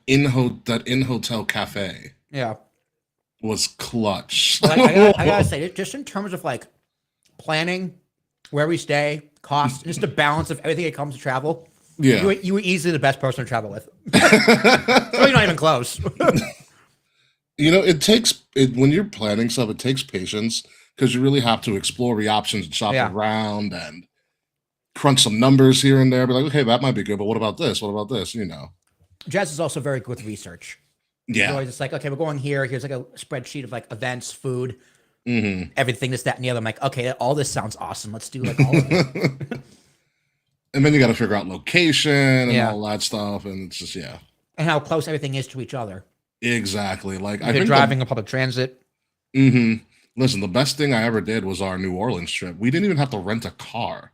that in hotel cafe Yeah. was clutch. But like, I gotta say, just in terms of like planning, where we stay, cost, just the balance of everything that comes to travel, Yeah. you were easily the best person to travel with. It's really not even close. It takes it when you're planning stuff. It takes patience because you really have to explore the options and shop Yeah. around and crunch some numbers here and there. Be like, okay, that might be good, but what about this? What about this? Jazz is also very good with research. He's Yeah. always just like, okay, we're going here. Here's like a spreadsheet of like events, food, Hmm. everything, this, that, and the other. I'm like, okay, all this sounds awesome. Let's do like all of it. And then you got to figure out location and Yeah. all that stuff, and it's just yeah, And how close everything is to each other. exactly. Like If I you're think the driving a public transit. hmm listen, the best thing I ever did was our New Orleans trip. We didn't even have to rent a car.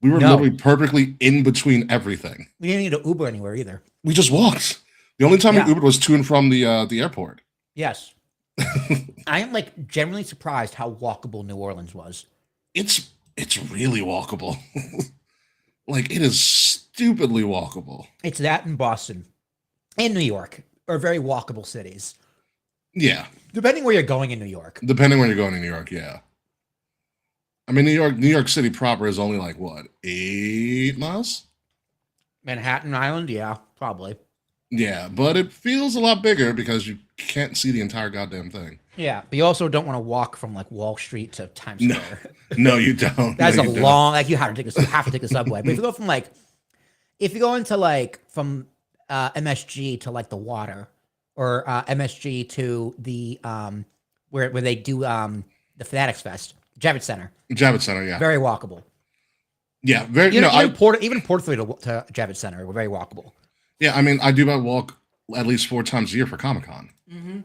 We were No. literally perfectly in between everything. We didn't need to Uber anywhere either. We just walked. The only time we Yeah. Ubered was to and from the airport. Yes. I am like generally surprised how walkable New Orleans was. It's really walkable. Like it is stupidly walkable. It's that in Boston and New York are very walkable cities. Yeah, Depending where you're going in New York. depending when you're going to New York. Yeah, I mean New York City proper is only like what 8 miles. Manhattan Island, yeah, probably. Yeah, but it feels a lot bigger because you can't see the entire goddamn thing. Yeah, but you also don't want to walk from like Wall Street to Times No, Square. no, you don't. No, That's a you don't. long. Like you have to take the subway. But if you go from like, if you go into like from MSG to like the water, or MSG to the where they do the Fanatics Fest, Javits Center, Javits Center, yeah, very walkable. yeah, very. Even I even Port Philly to Javits Center were very walkable. yeah, I mean, I do that walk at least 4 times a year for Comic Con. Mm-hmm.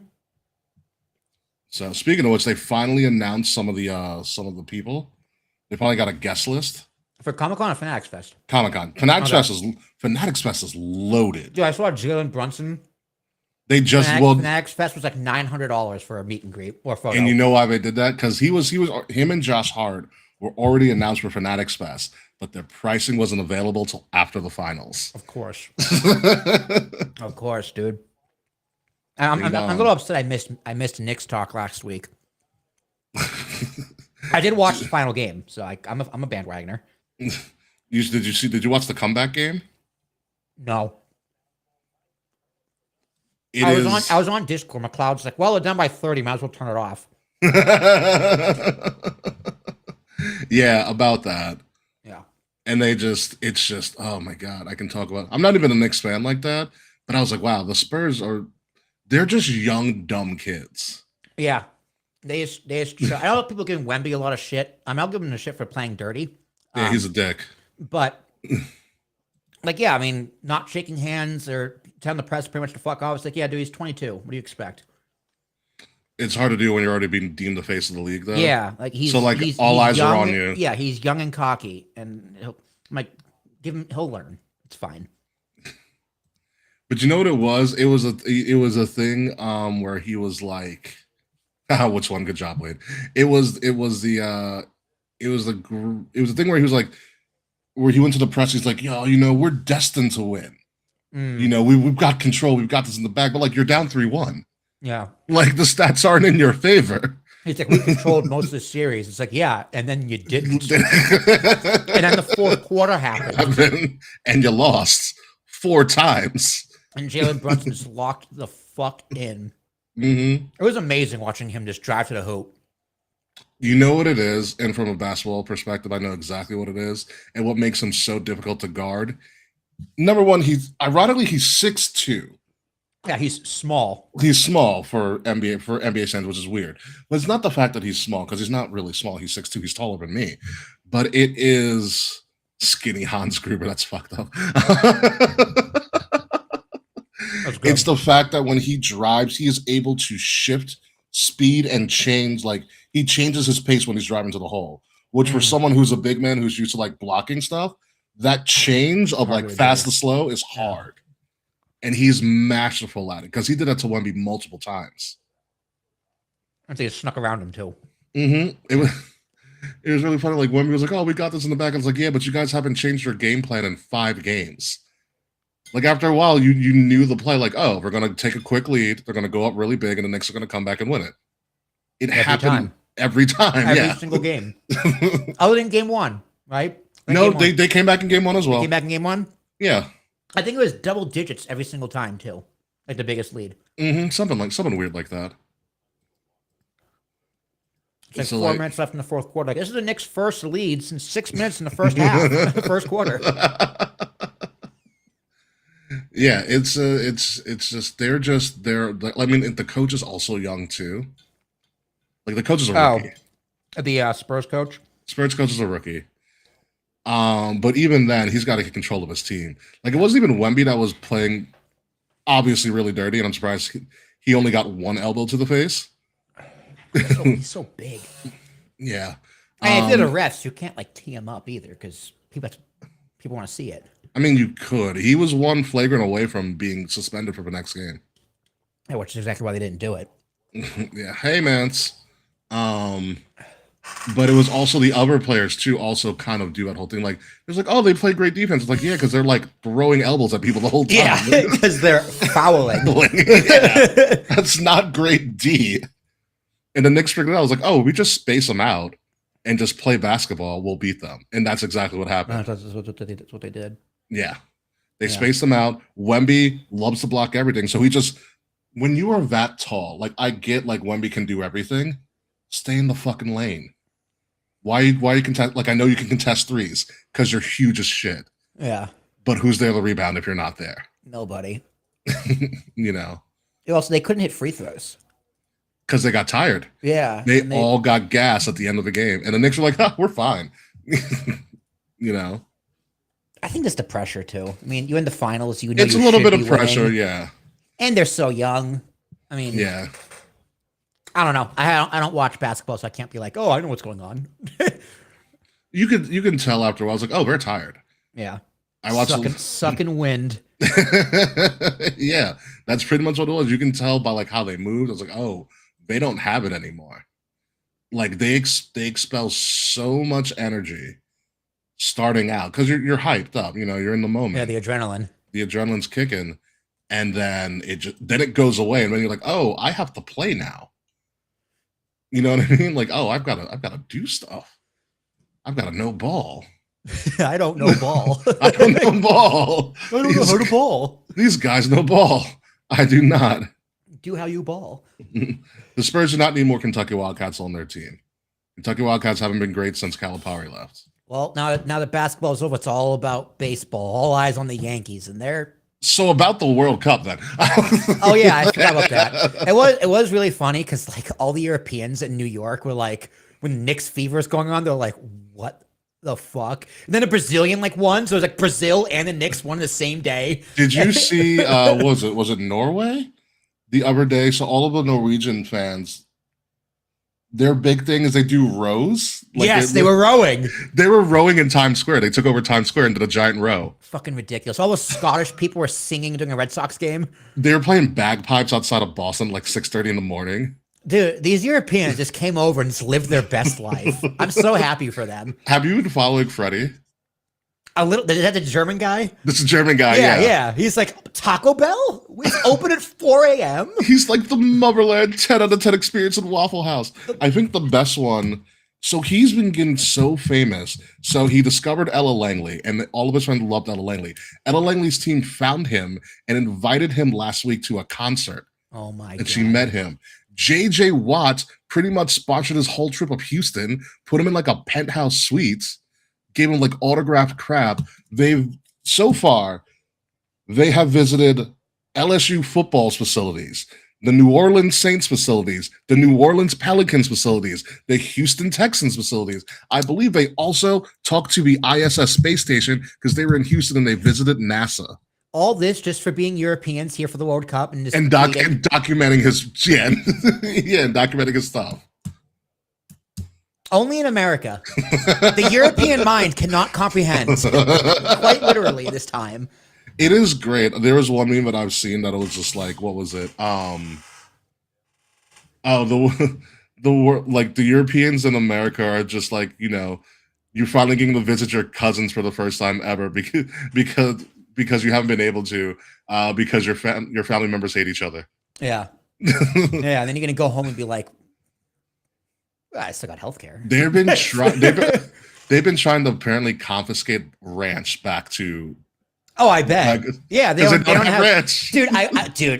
So speaking of which, they finally announced some of the people. They finally got a guest list. For Comic Con or Fanatics Fest? Comic Con, Okay. Fanatics Fest is loaded. Dude, I saw Jalen Brunson. They just well, Fanatics Fest was like $900 for a meet and greet or and photo. you know why they did that? Because him and Josh Hart were already announced for Fanatics Fest, but their pricing wasn't available till after the finals. Of course. And, Of course, dude. I'm a little upset I missed Nick's talk last week. I did watch the final game, so I'm a bandwagoner. did you watch the comeback game? No. It I is was on Discord. McLeod's like, well, they're done by 30, might as well turn it off. yeah, about that. Yeah. And it's just, oh my God, I can talk about, I'm not even a Knicks fan like that, but I was like, wow, the Spurs they're just young, dumb kids. Yeah. I know people giving Wemby a lot of shit. I'll give him the shit for playing dirty. Yeah, Um, he's a dick. but like, yeah, I mean, not shaking hands or telling the press pretty much to fuck off. It's like, yeah, dude, he's 22. What do you expect? It's hard to do when you're already being deemed the face of the league, though. Yeah, like So, like, all he's eyes are young on you. Yeah, he's young and cocky, and I'm like, he'll learn. It's fine. But you know what it was? It was a thing where he was like, which one? Good job, Wade. It was the thing where he was like, where he went to the press. He's like, yo, we're destined to win. Mm, We've got control. We've got this in the bag. But like, you're down 3-1. yeah. Like the stats aren't in your favor. He's like, we controlled most of the series. It's like, yeah, and then you didn't. and And then the fourth quarter happened, you lost 4 times. and Jalen Brunson just locked the fuck in. Hmm. It was amazing watching him just drive to the hoop. You know what it is, and from a basketball perspective, I know exactly what it is, and what makes him so difficult to guard. Number one, he's 6'2". Yeah, he's small. He's small for NBA standards, which is weird. But it's not the fact that he's small, because he's not really small. He's 6'2". He's taller than me. But it is skinny Hans Gruber. That's fucked up. That's good. It's the fact that when he drives, he is able to shift speed and change. Like he changes his pace when he's driving to the hole. Which for Mm, someone who's a big man who's used to like blocking stuff, that change of hard like to fast do. to slow is Yeah. hard. And he's masterful at it because he did that to Wemby multiple times. I think it snuck around him too. It was it was really funny. Like Wemby was like, "Oh, we got this in the back." I was like, "Yeah, but you guys haven't changed your game plan in 5 games." Like after a while, you knew the play. Like, oh, we're gonna take a quick lead. They're gonna go up really big, and the Knicks are gonna come back and win it. It Every happened time. every time. Every Yeah. single game. Other than game one, right? No, they came back in game one as well. They came back in game one? Yeah. I think it was double digits every single time, too. Like the biggest lead. Something weird like that. It's like 4 minutes left in the fourth quarter. Like, this is the Knicks' first lead since 6 minutes in the first half, first quarter. Yeah, it's just they're. I mean, the coach is also young too. Like the coach is a rookie. The Spurs coach. Spurs coach is a rookie. But even then, he's got to get control of his team. Like it wasn't even Wemby that was playing, obviously really dirty, and I'm surprised he only got one elbow to the face. He's so big. Yeah. And if you're the refs, you can't like tee him up either because people want to see it. I mean, you could. He was one flagrant away from being suspended for the next game. Yeah, which is exactly why they didn't do it. Yeah. Hey, Mance. But it was also the other players too also kind of do that whole thing. Like, it's like, oh, they play great defense. It's like, yeah, because they're like throwing elbows at people the whole time. Yeah, because they're fouling. Yeah, that's not great D. And the Knicks figured it out. I was like, oh, we just space them out and just play basketball. We'll beat them. And that's exactly what happened. That's what they did. Yeah. They spaced them out. Wemby loves to block everything. So he just, when you are that tall, like I get like Wemby can do everything. Stay in the fucking lane. Why you contest? Like I know you can contest threes because you're huge as shit. Yeah. But who's there to rebound if you're not there? Nobody. You know. Also, they couldn't hit free throws because they got tired. Yeah. They all got gas at the end of the game, and the Knicks were like, "We're fine." You know. I think that's the pressure too. I mean, you're in the finals. You know, it's a little bit of pressure, yeah. And they're so young. I mean, yeah. I don't know. I don't watch basketball, so I can't be like, oh, I know what's going on. You can tell after a while. I was like, oh, they're tired. Yeah. I watched sucking wind. Yeah, that's pretty much what it was. You can tell by like how they moved. I was like, oh, they don't have it anymore. Like they expel so much energy starting out because you're hyped up. You know, you're in the moment. Yeah, the adrenaline. The adrenaline's kicking, and then it goes away, and then you're like, oh, I have to play now. You know what I mean? Like, oh, I've got to do stuff. I've got to know ball. I don't know ball. I don't know ball. I don't know how to ball. These guys know ball. I do not. Do how you ball. The Spurs do not need more Kentucky Wildcats on their team. Kentucky Wildcats haven't been great since Calipari left. Well, now that basketball's over, it's all about baseball. All eyes on the Yankees, and they're so about the World Cup then. Oh yeah, I forgot about that. It was really funny because like all the Europeans in New York were like, when Knicks fever is going on, they're like, what the fuck? And then a Brazilian like won, so it was like Brazil and the Knicks won the same day. Did you see? Was it Norway the other day? So all of the Norwegian fans, their big thing is they do rows. Like yes, they were rowing. They were rowing in Times Square. They took over Times Square and did a giant row. Fucking ridiculous. All those Scottish people were singing during a Red Sox game. They were playing bagpipes outside of Boston like 6:30 in the morning. Dude, these Europeans just came over and just lived their best life. I'm so happy for them. Have you been following Freddie? A little. Is that the German guy? This is a German guy, yeah. He's like, Taco Bell? We open at 4 a.m.? He's like the motherland 10 out of 10 experience in Waffle House. I think the best one. So he's been getting so famous. So he discovered Ella Langley, and all of his friends loved Ella Langley. Ella Langley's team found him and invited him last week to a concert. Oh my God. And she met him. JJ Watt pretty much sponsored his whole trip of Houston, put him in like a penthouse suites, gave him like autographed crap. So far, they have visited LSU football's facilities, the New Orleans Saints facilities, the New Orleans Pelicans facilities, the Houston Texans facilities. I believe they also talked to the ISS space station because they were in Houston and they visited NASA. All this just for being Europeans here for the World Cup and documenting his and documenting his stuff. Only in America. The European mind cannot comprehend. Quite literally this time. It is great. There was one meme that I've seen that it was just like, what was it? The Europeans in America are just like, you know, you're finally getting to visit your cousins for the first time ever because because you haven't been able to because your family members hate each other. Yeah. Yeah. And then you're gonna go home and be like, "Ah, I still got healthcare." They've been trying. They've been trying to apparently confiscate ranch back to. Oh, I bet. Yeah, they don't have ranch. Dude,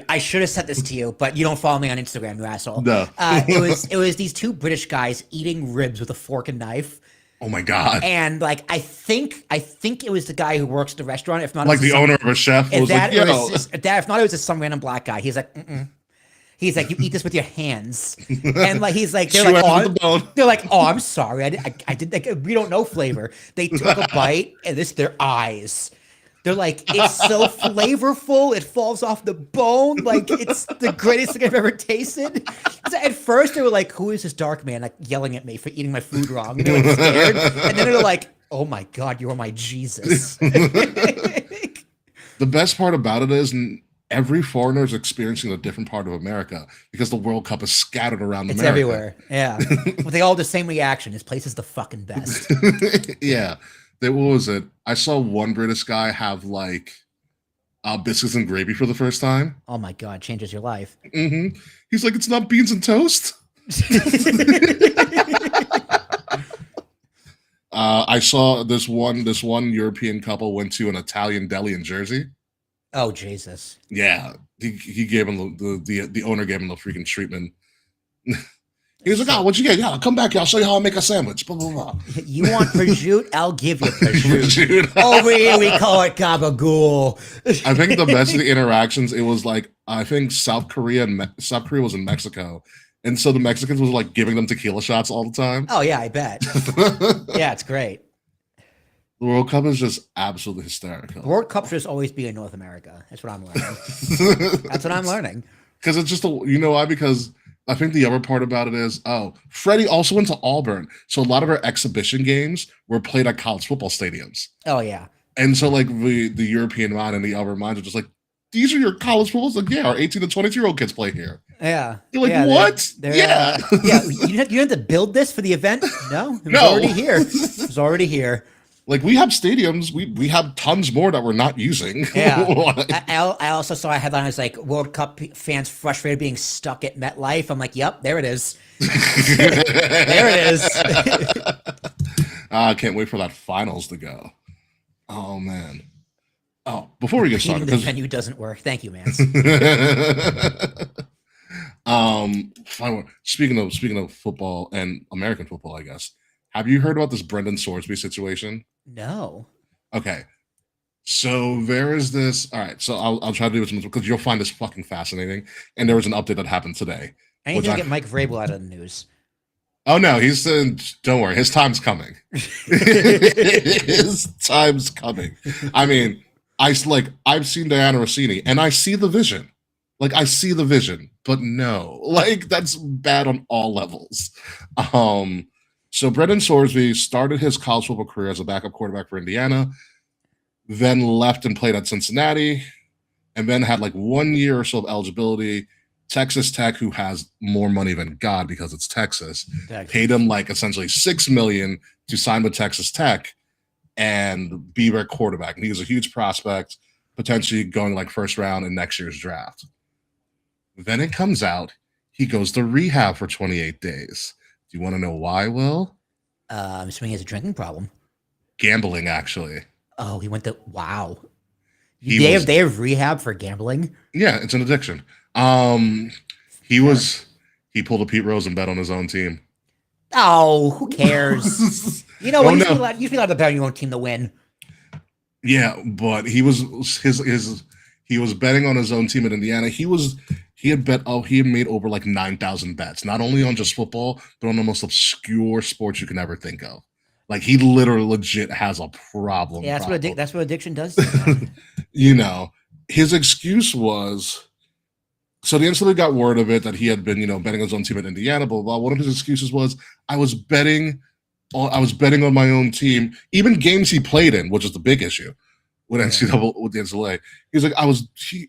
I should have sent this to you, but you don't follow me on Instagram, you asshole. No. It was these two British guys eating ribs with a fork and knife. Oh my god! And like, I think it was the guy who works at the restaurant. If not, like the owner of a chef was like, if not, it was just some random black guy. He's like, mm-mm. He's like, you eat this with your hands, and like he's like, they're like, oh, I'm sorry, I did like, we don't know flavor. They took a bite, and their eyes. They're like, it's so flavorful, it falls off the bone. Like, it's the greatest thing I've ever tasted. So at first, they were like, who is this dark man, like, yelling at me for eating my food wrong? And they were like, scared. And then they're like, oh my God, you're my Jesus. The best part about it is every foreigner is experiencing a different part of America because the World Cup is scattered around America. It's everywhere, yeah. But they all have the same reaction. This place is the fucking best. Yeah. What was it? I saw one British guy have like biscuits and gravy for the first time. Oh my God, changes your life. Mm-hmm. He's like, it's not beans and toast. I saw this one European couple went to an Italian deli in Jersey. Oh Jesus! Yeah, he gave him the owner gave him the freaking treatment. He was like, "Oh, what'd you get? Yeah, I'll come back here. I'll show you how I make a sandwich." Blah blah blah. You want prosciutto? I'll give you prosciutto. Over here, we call it gabagool. I think the best of the interactions, it was like I think South Korea was in Mexico, and so the Mexicans was like giving them tequila shots all the time. Oh yeah, I bet. Yeah, it's great. The World Cup is just absolutely hysterical. The World Cup should just always be in North America. That's what I'm learning. That's what I'm learning. Because it's just you know why? Because I think the other part about it is, Freddie also went to Auburn. So a lot of our exhibition games were played at college football stadiums. Oh, yeah. And so, like, the European mind and the other minds are just like, these are your college footballs? Like, yeah, our 18 to 22-year-old kids play here. Yeah. You're like, what? Yeah. Yeah. You have to build this for the event? No. It was already here. It was already here. Like, we have stadiums. We have tons more that we're not using. Yeah. I also saw a headline. It's like, World Cup fans frustrated being stuck at MetLife. I'm like, yep, there it is. There it is. I can't wait for that finals to go. Oh, man. Oh, before we get started. The venue doesn't work. Thank you, man. Speaking of football and American football, I guess. Have you heard about this Brendan Sorsby situation? No. Okay. So there is this. All right. So I'll try to do this because you'll find this fucking fascinating. And there was an update that happened today. I need to get Mike Vrabel out of the news. Oh no, he's don't worry, his time's coming. His time's coming. I mean, I've seen Diana Rossini and I see the vision. Like I see the vision, but no, like that's bad on all levels. So Brendan Sorsby started his college football career as a backup quarterback for Indiana, then left and played at Cincinnati, and then had like 1 year or so of eligibility. Texas Tech, who has more money than God because it's Texas, paid him like essentially $6 million to sign with Texas Tech and be their quarterback. And he was a huge prospect, potentially going like first round in next year's draft. Then it comes out he goes to rehab for 28 days. Do you want to know why, Will? I'm assuming he has a drinking problem. Gambling, actually. Oh, he went to wow. They have rehab for gambling? Yeah, it's an addiction. He pulled a Pete Rose and bet on his own team. Oh, who cares? You know what? You should be allowed to bet on your own team to win. Yeah, but he was betting on his own team in Indiana. He had made over like 9,000 bets, not only on just football, but on the most obscure sports you can ever think of. Like he literally legit has a problem. Yeah, that's what addiction does. You know, his excuse was, so the instant got word of it that he had been, betting on his own team at Indiana, blah, blah, blah. One of his excuses was, I was betting on my own team, even games he played in, which is the big issue with the NCAA. He's like,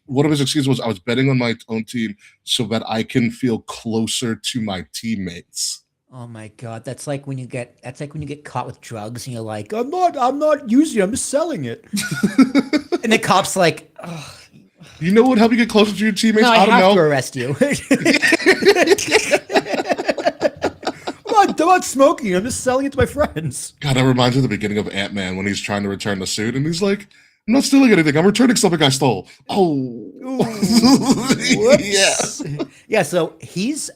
one of his excuses was, I was betting on my own team so that I can feel closer to my teammates. Oh my God. That's like when you get caught with drugs and you're like, I'm not using it, I'm just selling it. And the cop's like, oh, You know what would help you get closer to your teammates? no, I I don't have know. to arrest you. I'm not smoking. I'm just selling it to my friends. God, that reminds me of the beginning of Ant-Man when he's trying to return the suit and he's like, I'm not stealing anything. I'm returning something I stole. Oh. Yeah. Yeah, so he's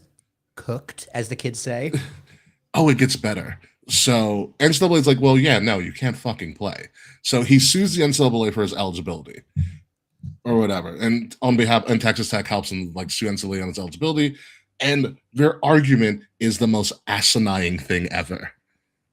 cooked, as the kids say. Oh, it gets better. So NCAA is like, well, yeah, no, you can't fucking play. So he sues the NCAA for his eligibility or whatever. And on behalf, and Texas Tech helps him like sue NCAA on his eligibility. And their argument is the most asinine thing ever.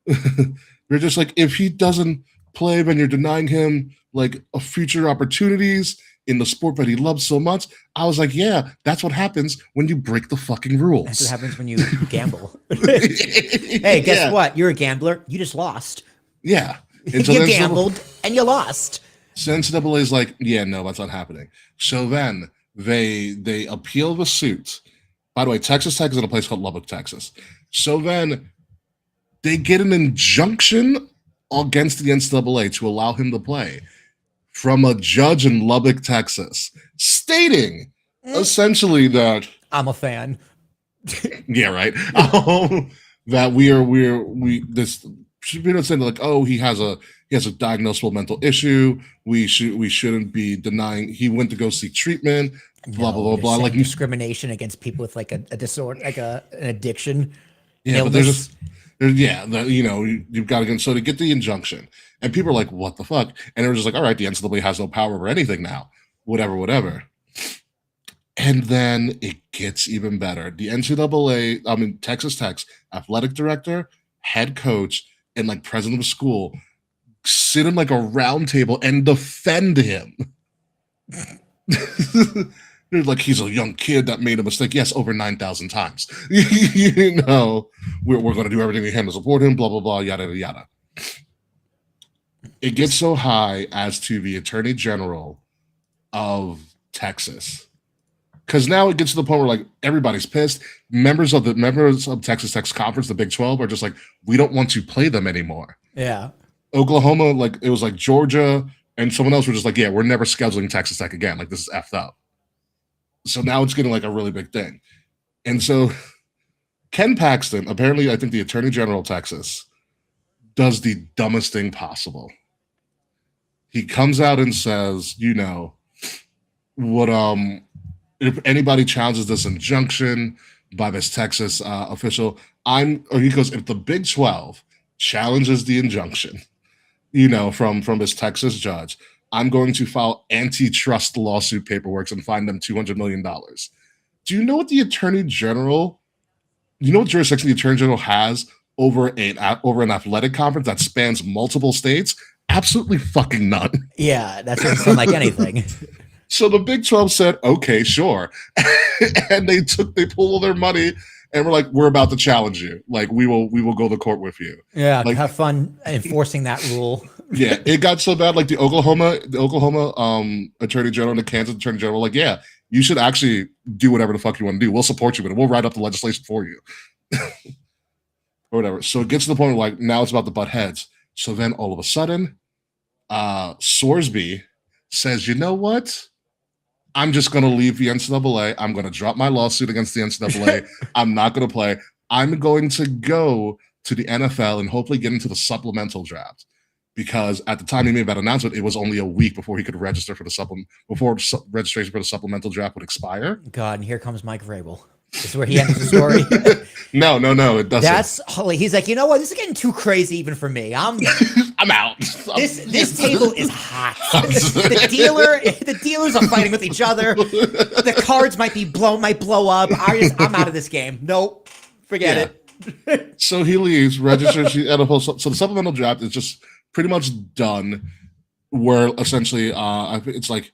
They're just like, if he doesn't play, then you're denying him like a future opportunities in the sport that he loves so much. I was like, yeah, that's what happens when you break the fucking rules. That's what happens when you gamble. Hey, guess what? You're a gambler. You just lost. Yeah. And you gambled and you lost. So NCAA is like, yeah, no, that's not happening. So then they appeal the suit. By the way, Texas Tech is in a place called Lubbock, Texas. So then they get an injunction against the NCAA to allow him to play from a judge in Lubbock, Texas, stating essentially that I'm a fan. Yeah, right. That we this should be not saying like, oh, he has a diagnosable mental issue. We shouldn't be denying he went to go seek treatment. Blah blah blah blah. Like discrimination against people with like a disorder, like an addiction. Yeah, but there's you've got to get so to get the injunction, and people are like, what the fuck? And they're just like, all right, the NCAA has no power over anything now. Whatever. And then it gets even better. The NCAA, Texas Tech's athletic director, head coach, and like president of the school sit in like a round table and defend him. They're like, he's a young kid that made a mistake. Yes, over 9,000 times. We're going to do everything we can to support him, blah, blah, blah, yada, yada, yada. It gets so high as to the attorney general of Texas. Because now it gets to the point where like everybody's pissed. Members of Texas Tech's conference, the Big 12, are just like, we don't want to play them anymore. Yeah. Oklahoma, like it was like Georgia and someone else were just like, yeah, we're never scheduling Texas Tech again. Like this is effed up. So now it's getting like a really big thing. And so Ken Paxton, apparently, I think the attorney general of Texas, does the dumbest thing possible. He comes out and says, if anybody challenges this injunction by this Texas official, he goes, if the Big 12 challenges the injunction, from this Texas judge, I'm going to file antitrust lawsuit paperwork and fine them $200 million. Do you know what the attorney general, what jurisdiction the attorney general has over an athletic conference that spans multiple states? Absolutely fucking none. Yeah, that doesn't sound like anything. So the Big 12 said, okay, sure. And they pulled their money and were like, we're about to challenge you. Like, we will go to court with you. Yeah, like, have fun enforcing that rule. Yeah, it got so bad. Like the Oklahoma attorney general and the Kansas attorney general were like, yeah, you should actually do whatever the fuck you want to do. We'll support you, but we'll write up the legislation for you. Or whatever. So it gets to the point where like now it's about to butt heads. So then all of a sudden, Sorsby says, you know what? I'm just going to leave the NCAA. I'm going to drop my lawsuit against the NCAA. I'm not going to play. I'm going to go to the NFL and hopefully get into the supplemental draft. Because at the time he made that announcement, it was only a week before he could register for the registration for the supplemental draft would expire. God, and here comes Mike Vrabel. This is where he ends the story. No, it doesn't. That's holy. He's like, you know what? This is getting too crazy even for me. I'm out. This table is hot. The dealers are fighting with each other. The cards might blow up. I'm out of this game. Nope, forget it. So he leaves, registers NFL. So the supplemental draft is just pretty much done. Where essentially, it's like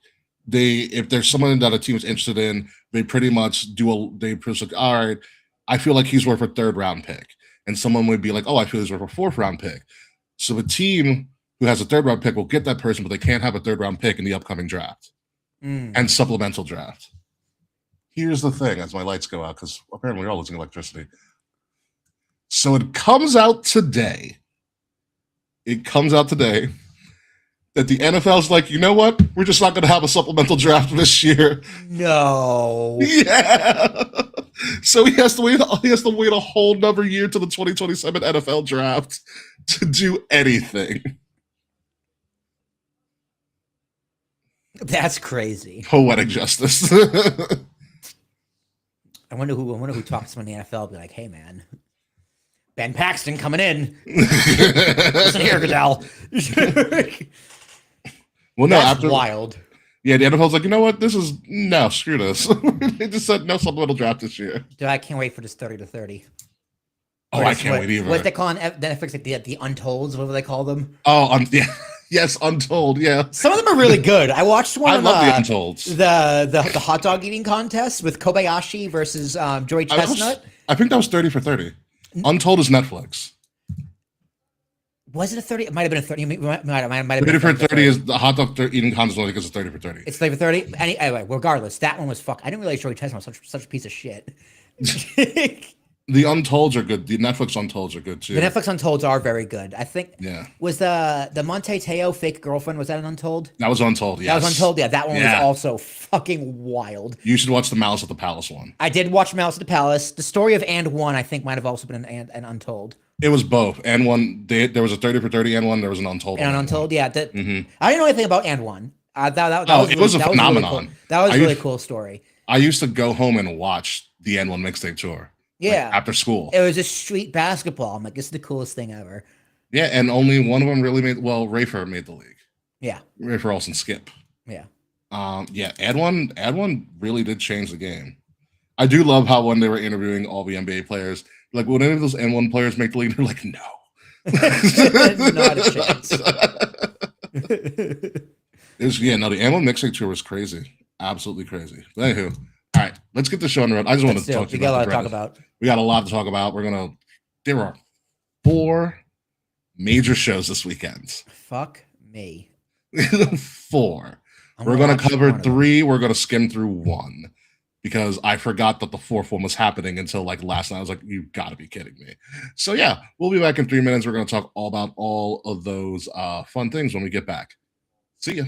if there's someone that a team is interested in, they pretty much like, all right, I feel like he's worth a 3rd round pick. And someone would be like, oh, I feel he's worth a 4th round pick. So the team who has a 3rd round pick will get that person, but they can't have a 3rd round pick in the upcoming draft and supplemental draft. Here's the thing as my lights go out, because apparently we're all losing electricity. So it comes out today that that the NFL's like, you know what? We're just not going to have a supplemental draft this year. No. Yeah. So he has to wait. He has to wait a whole another year to the 2027 NFL draft to do anything. That's crazy. Poetic justice. I wonder who talks to him in the NFL. Be like, hey man, Ben Paxton coming in. Listen here, Goodell. Well, no, That's after wild. Yeah, the NFL's like, you know what? No, screw this. They just said no supplemental draft this year. Dude, I can't wait for this 30 to 30. Oh, I can't wait either. What they call on Netflix, like the Untolds, whatever they call them. Oh, yeah. Yes, Untold, yeah. Some of them are really good. I watched one. I love the Untolds. The hot dog eating contest with Kobayashi versus Joey Chestnut. I think that was 30 for 30. Untold is Netflix. Was it a 30? It might have been a 30. Might have been 30 for 30 is the hot dog eating contest only because it's 30 for 30. It's 30 for 30. Anyway, regardless, that one was fuck. I didn't realize Joey Chestnut was such a piece of shit. The Untolds are good. The Netflix Untolds are good too. The Netflix Untolds are very good. I think. Yeah. Was the Monte Teo fake girlfriend? Was that an Untold? That was Untold. Yes. That was Untold. Yeah, that one was also fucking wild. You should watch the Malice at the Palace one. I did watch Malice at the Palace. The story of And One, I think, might have also been an Untold. It was both. And one, there was a 30 for 30 and one. There was an Untold. And an Untold, yeah. I didn't know anything about And One. It was a phenomenon. That was a really cool story. I used to go home and watch the N1 mixtape tour. Yeah. Like, after school. It was just street basketball. I'm like, this is the coolest thing ever. Yeah, and only one of them really Rafer made the league. Yeah. Rafer Olsen Skip. Yeah. Yeah, Ad1 really did change the game. I do love how when they were interviewing all the NBA players, like, would any of those N1 players make the league? They're like, no. Not a chance. The N1 mixtape tour was crazy. Absolutely crazy. But anywho, all right, let's get the show on the road. I just want to talk to you about the Reddit. We got a lot to talk about. There are 4 major shows this weekend. Fuck me. 4. We're going to cover 3. We're going to skim through 1 because I forgot that the 4th one was happening until like last night. I was like, you got to be kidding me. So yeah, we'll be back in 3 minutes. We're going to talk all about all of those fun things when we get back. See ya.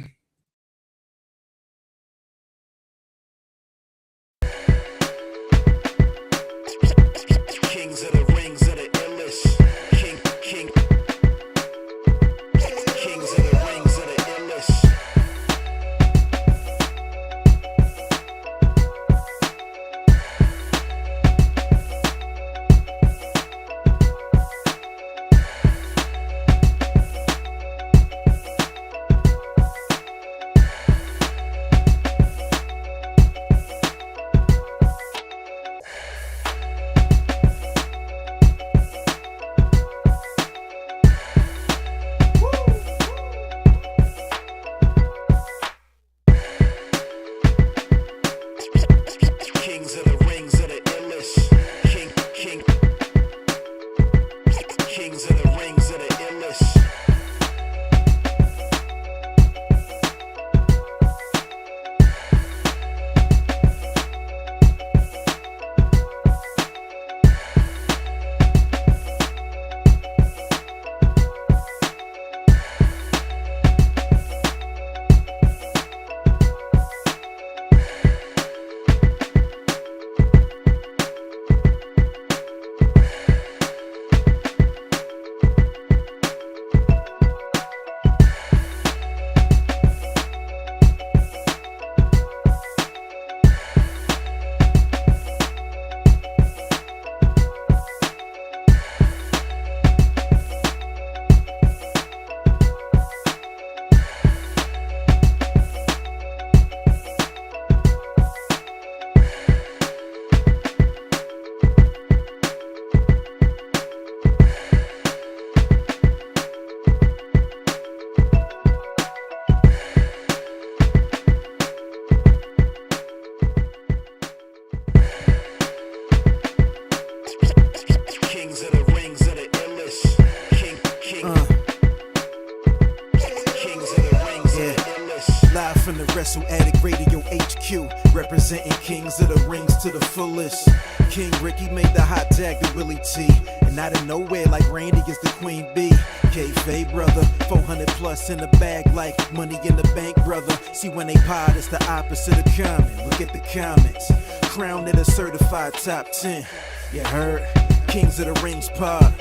Wrestle Addict Radio HQ, representing kings of the rings to the fullest. King Ricky made the hot tag to Willie T, and And out of nowhere, like Randy is the queen bee. Kayfabe, brother, 400 plus in the bag, like money in the bank, brother. See, when they pod, it's the opposite of common. Look at the comments. Crowned at a certified top 10. You heard? Kings of the Rings pod.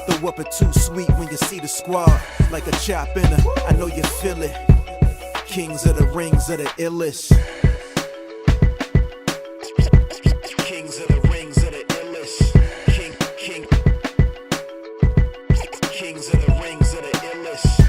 Throw up a too sweet when you see the squad. Like a chop in a, I know you feel it. Kings of the Rings are the illest. Kings of the Rings are the illest. Kings of the Rings are the illest.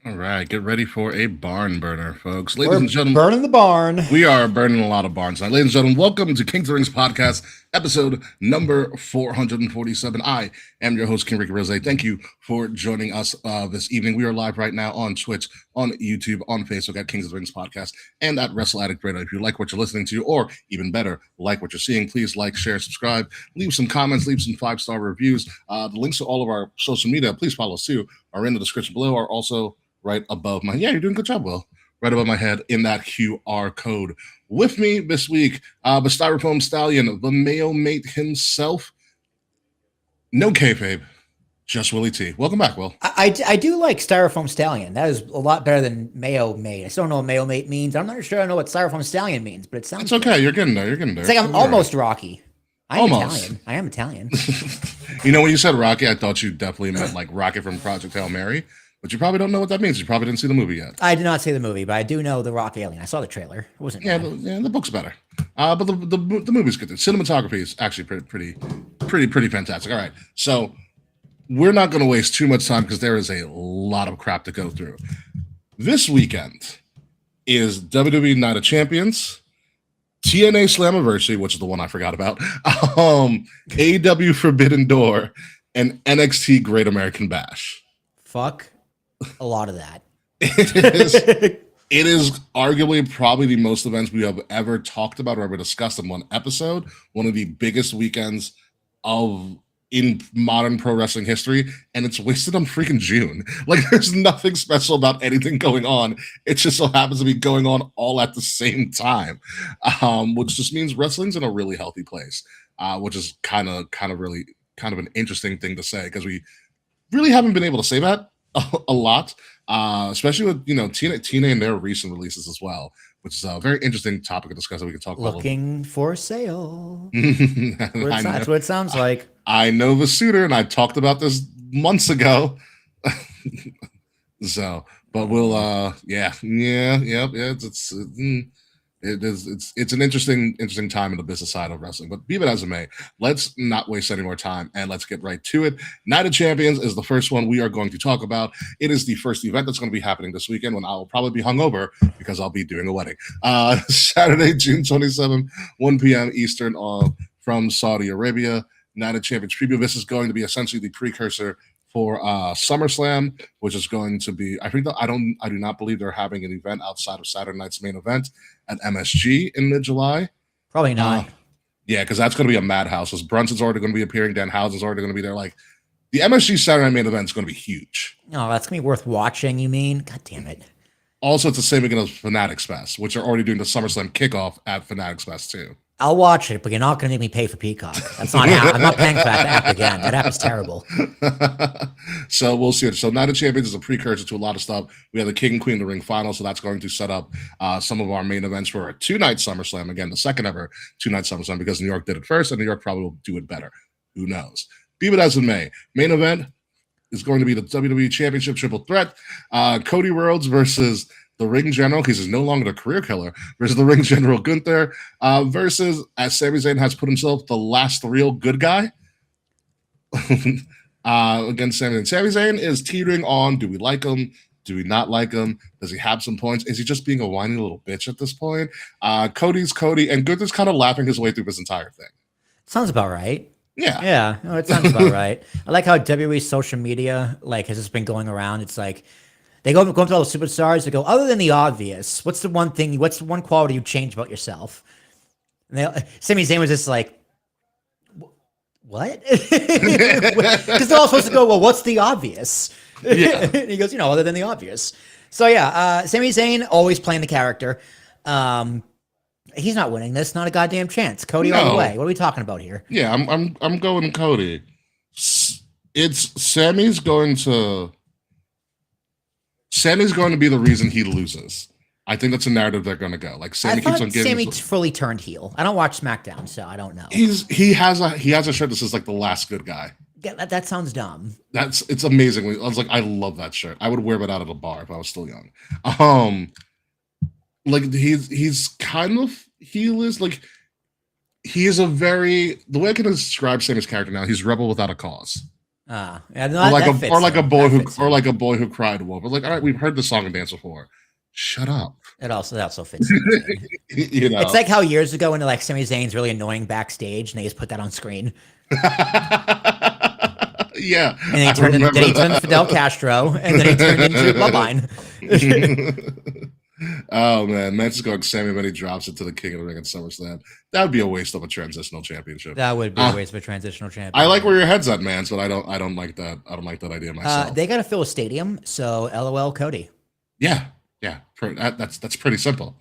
All right, get ready for a barn burner, folks. Ladies We're and gentlemen, burning the barn. we are burning a lot of barns tonight. Ladies and gentlemen, welcome to Kings of the Rings podcast, episode number 447. I am your host, King Ricky Rose. Thank you for joining us this evening. We are live right now on Twitch, on YouTube, on Facebook at Kings of the Rings podcast, and at Wrestle Addict Radio. If you like what you're listening to, or even better, like what you're seeing, please like, share, subscribe, leave some comments, leave some 5-star reviews. The links to all of our social media, please follow us too, are in the description below, are also right above my, you're doing a good job, Will. Right above my head in that QR code. With me this week, the Styrofoam Stallion, the Mayo Mate himself. No kayfabe, just Willie T. Welcome back, Will. I do like Styrofoam Stallion. That is a lot better than Mayo Mate. I still don't know what Mayo Mate means. I'm not sure I know what Styrofoam Stallion means, but it sounds It's okay. good. You're getting there. You're getting there. It's like I'm almost Rocky. I'm Almost. Italian. I am Italian. You know, when you said Rocky, I thought you definitely meant like Rocket from Project Hail Mary, but you probably don't know what that means. You probably didn't see the movie yet. I did not see the movie, but I do know the Rock Alien. I saw the trailer. It wasn't Yeah, bad. the book's better. But the movie's good. The cinematography is actually pretty fantastic. All right, so we're not going to waste too much time because there is a lot of crap to go through. This weekend is WWE Night of Champions, TNA Slammiversary, which is the one I forgot about, AEW Forbidden Door, and NXT Great American Bash. Fuck a lot of that. It is arguably probably the most events we have ever talked about or ever discussed in one episode. One of the biggest weekends in modern pro wrestling history, and it's wasted on freaking June. Like, there's nothing special about anything going on. It just so happens to be going on all at the same time, which just means wrestling's in a really healthy place, which is kind of an interesting thing to say because we really haven't been able to say that a lot, especially with TNA and their recent releases as well, which is a very interesting topic to discuss that we can talk about. Looking for sale. That's That's what it sounds like. I know the suitor, and I talked about this months ago. So, but we'll, it's an interesting time in the business side of wrestling. But be that as it may, let's not waste any more time and let's get right to it. Night of Champions is the first one we are going to talk about. It is the first event that's going to be happening this weekend when I will probably be hungover because I'll be doing a wedding. Saturday, June 27th, 1 p.m. Eastern, from Saudi Arabia. Night of Champions preview. This is going to be essentially the precursor for SummerSlam, which is going to be, I do not believe they're having an event outside of Saturday night's main event at MSG in mid-July. Probably not. Yeah, because that's going to be a madhouse. Because Brunson's already going to be appearing. Danhausen's already going to be there. Like, the MSG Saturday night main event is going to be huge. Oh, that's going to be worth watching, you mean? God damn it. Also, it's the same again as Fanatics Fest, which are already doing the SummerSlam kickoff at Fanatics Fest too. I'll watch it, but you're not going to make me pay for Peacock. That's not I'm not paying for that app again. That app is terrible. So we'll see. So Night of Champions is a precursor to a lot of stuff. We have the King and Queen of the Ring final, so that's going to set up some of our main events for a 2-night SummerSlam. Again, the second ever 2-night SummerSlam because New York did it first, and New York probably will do it better. Who knows? Be it as it may. Main event is going to be the WWE Championship Triple Threat. Cody Rhodes versus the Ring General, because he's no longer the career killer, versus the Ring General Gunther, versus, as Sami Zayn has put himself, the last real good guy against Sami Zayn. Sami Zayn is teetering on, do we like him? Do we not like him? Does he have some points? Is he just being a whiny little bitch at this point? Cody's Cody, and Gunther's kind of laughing his way through this entire thing. Sounds about right. Yeah. Yeah, no, it sounds about right. I like how WWE's social media has just been going around. It's like they go up to all the superstars. They go, other than the obvious, what's the one quality you change about yourself? And Sami Zayn was just like, what? Because they're all supposed to go, well, what's the obvious? Yeah. And he goes, other than the obvious. So yeah, Sami Zayn always playing the character. He's not winning this. Not a goddamn chance. Cody all the No. way. What are we talking about here? Yeah, I'm going Cody. It's Sammy's going to be the reason he loses. I think that's a narrative they're going to go. Like Sammy I thought keeps on getting. Sammy fully turned heel. I don't watch SmackDown, so I don't know. He has a shirt that says like the last good guy. Yeah, that sounds dumb. It's amazing. I was like, I love that shirt. I would wear it out at a bar if I was still young. Like he's kind of heelish. Like he is the way I can describe Sammy's character now. He's rebel without a cause. Yeah, Or like a boy who cried wolf. But like, all right, we've heard the song and dance before. Shut up. That also fits. In. You know, it's like how years ago when like Sami Zayn's really annoying backstage, and they just put that on screen. Yeah, and then he turned into Fidel Castro, and then he turned into Bloodline. Oh man, Mexico and Sammy when he drops it to the King of the Ring at SummerSlam. That would be a waste of a transitional championship. That would be a waste of a transitional championship. I like where your head's at, man, but I don't like that. I don't like that idea myself. They got to fill a stadium, so LOL Cody. Yeah. That's pretty simple.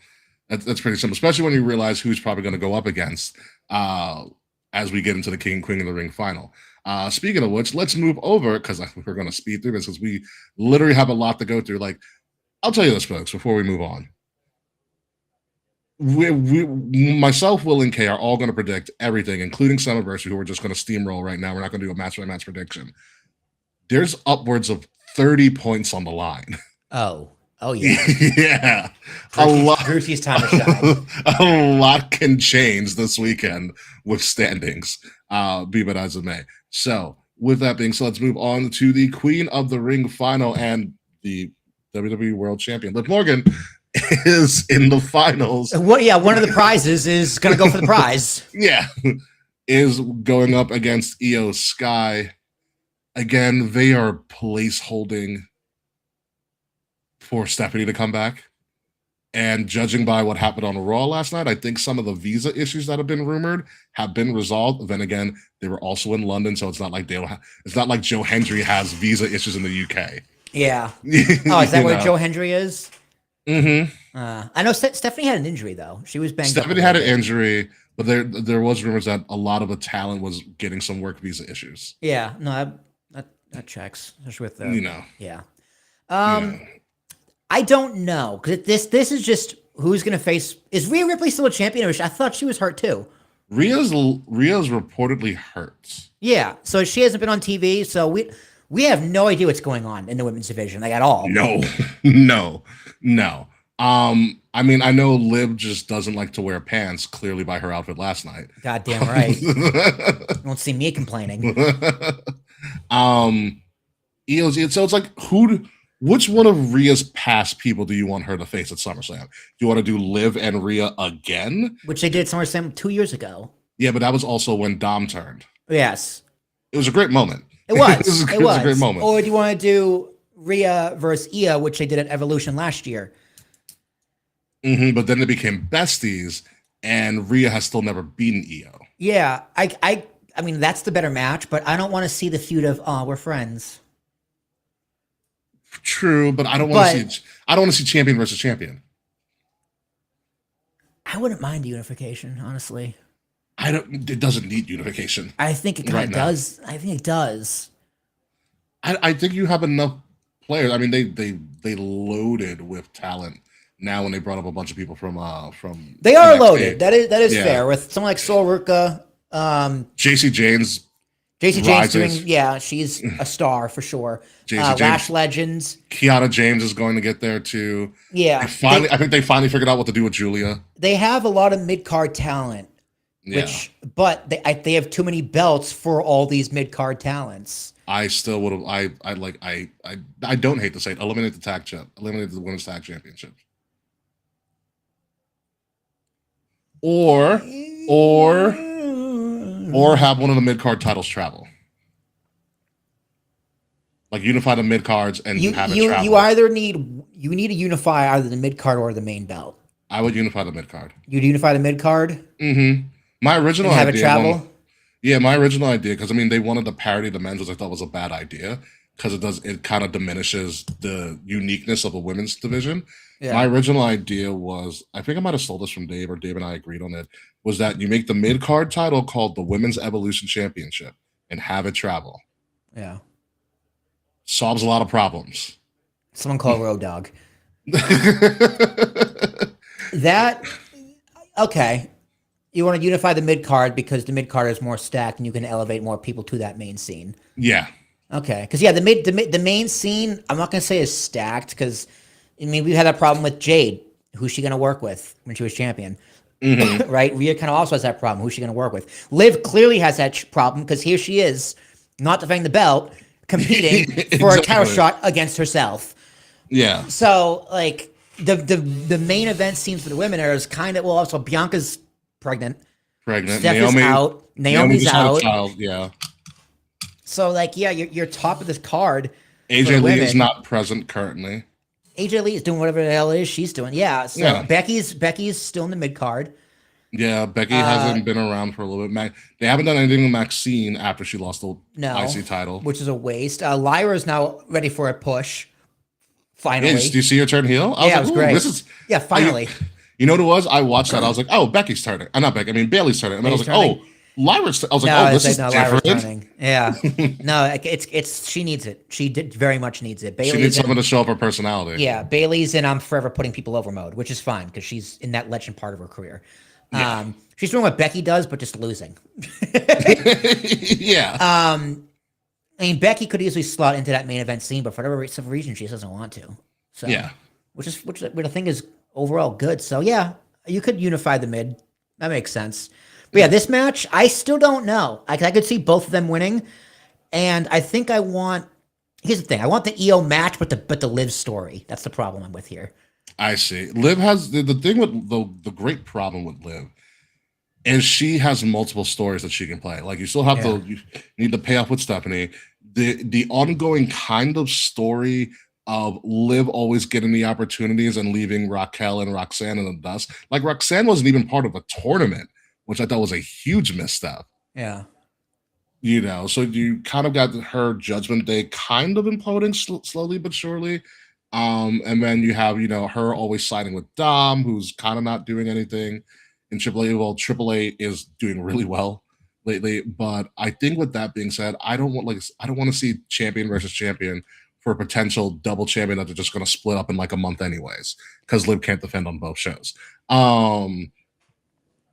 That's pretty simple, especially when you realize who's probably going to go up against as we get into the King and Queen of the Ring final. Speaking of which, let's move over because we're going to speed through this because we literally have a lot to go through. Like, I'll tell you this, folks, before we move on. Myself, Will, and Kay are all going to predict everything, including Summerversary, who we're just going to steamroll right now. We're not going to do a match-by-match prediction. There's upwards of 30 points on the line. Oh yeah. Yeah. Grootie's time to shine. A lot can change this weekend with standings, be that as it may. So, with that being said, let's move on to the Queen of the Ring final, and the WWE World Champion, Liv Morgan, is in the finals. Well, yeah, one of the prizes is going to go for the prize. Yeah. Is going up against Io Sky. Again, they are place holding for Stephanie to come back. And judging by what happened on Raw last night, I think some of the visa issues that have been rumored have been resolved. Then again, they were also in London, so it's not like Joe Hendry has visa issues in the UK. Yeah. Oh, is that where Joe Hendry is? Mm-hmm. I know Stephanie had an injury though. She was banged up. Stephanie had an injury, but there was rumors that a lot of the talent was getting some work visa issues. Yeah, no, that checks. Especially with Yeah. I don't know because this is just who's going to face. Is Rhea Ripley still a champion? I thought she was hurt too. Rhea's reportedly hurt. Yeah, so she hasn't been on TV, so we have no idea what's going on in the women's division, like at all. No. I mean, I know Liv just doesn't like to wear pants, clearly by her outfit last night. Goddamn right. You won't see me complaining. So it's like which one of Rhea's past people do you want her to face at SummerSlam? Do you want to do Liv and Rhea again? Which they did at SummerSlam 2 years ago. Yeah, but that was also when Dom turned. Yes. It was a great moment. It was. It was a great moment. Or do you want to do Rhea versus Io, which they did at Evolution last year? Mm-hmm, but then they became besties, and Rhea has still never beaten Io. Yeah, I mean that's the better match, but I don't want to see the feud of we're friends. True, but I don't want to see champion versus champion. I wouldn't mind unification, honestly. It doesn't need unification. I think it kind of does. I think it does. I think you have enough players. I mean, they loaded with talent now when they brought up a bunch of people from They are NXT. Loaded. That is fair with someone like Sol Ruka, JC James. JC James she's a star for sure. Lash Legends. Kiana James is going to get there too. Yeah. I think they finally figured out what to do with Julia. They have a lot of mid-card talent. But they have too many belts for all these mid-card talents. I still would have I don't hate to say it, eliminate the women's tag championship. Or have one of the mid-card titles travel. Like unify the mid-cards and have it travel. You need to unify either the mid-card or the main belt. I would unify the mid-card. You'd unify the mid-card? Mm-hmm. My original idea. Have it travel? My original idea, because I mean they wanted to parody the men's, which I thought was a bad idea. because it kind of diminishes the uniqueness of the women's division. Yeah. My original idea was, I think I might have stole this from Dave, or Dave and I agreed on it, was that you make the mid card title called the Women's Evolution Championship and have it travel. Yeah. Solves a lot of problems. Someone call Road Dogg. That, okay. You want to unify the mid card because the mid card is more stacked and you can elevate more people to that main scene. Yeah. Okay. Because, yeah, the main scene, I'm not going to say is stacked because, I mean, we had that problem with Jade. Who's she going to work with when she was champion? Mm-hmm. Right? Rhea kind of also has that problem. Who's she going to work with? Liv clearly has that problem because here she is, not defending the belt, competing for a title shot against herself. Yeah. So, like, the main event scenes for the women is kind of, well, also Bianca's pregnant. Steph is out. Naomi's out. Child, yeah. So, like, yeah, you're top of this card. AJ Lee is not present currently. AJ Lee is doing whatever the hell it is she's doing. Yeah. So yeah. Becky's still in the mid card. Yeah, Becky hasn't been around for a little bit. They haven't done anything with Maxine after she lost the IC title, which is a waste. Lyra is now ready for a push. Finally, do you see her turn heel? It was great. Finally. You know what it was? I watched that. I was like, oh, Becky's turning. Not Becky. I mean, Bailey's turning. And then I was like, oh, Lyra's. I was like, oh, this is different. Lyra's turning. Yeah. No, it's she needs it. She very much needs it. She needs someone to show up her personality. Yeah, Bailey's in I'm forever putting people over mode, which is fine because she's in that legend part of her career. Yeah. She's doing what Becky does, but just losing. Yeah. I mean, Becky could easily slot into that main event scene, but for whatever reason, she doesn't want to. So yeah, which I think is overall good. So yeah, you could unify the mid. That makes sense. But yeah, this match, I still don't know. I could see both of them winning, and I think I want. Here's the thing: I want the EO match, but the Liv story. That's the problem I'm with here. I see. Liv has the thing with the great problem with Liv is she has multiple stories that she can play. Like you still have you need to pay off with Stephanie. The ongoing kind of story of Liv always getting the opportunities and leaving Raquel and Roxanne in the dust. Like Roxanne wasn't even part of a tournament, which I thought was a huge misstep. Yeah. You know, so you kind of got her Judgment Day kind of imploding slowly but surely. And then you have, her always siding with Dom, who's kind of not doing anything in AAA. Well, AAA is doing really well lately, but I think with that being said, I don't want to see champion versus champion for a potential double champion that they're just going to split up in like a month anyways, because Liv can't defend on both shows. I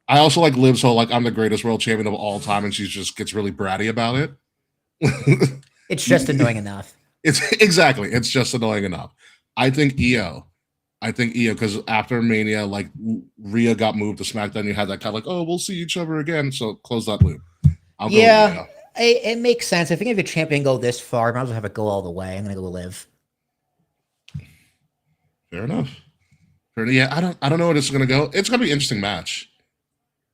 also like Liv's whole I'm the greatest world champion of all time, and she just gets really bratty about it. It's just annoying enough. It's just annoying enough. I think EO, because after Mania, Rhea got moved to SmackDown. You had that kind of oh, we'll see each other again. So close that loop. I'll go with EO. It makes sense. I think if a champion go this far, I might as well have it go all the way. I'm gonna go Liv. Fair enough. Yeah, I don't know where this is gonna go. It's gonna be an interesting match.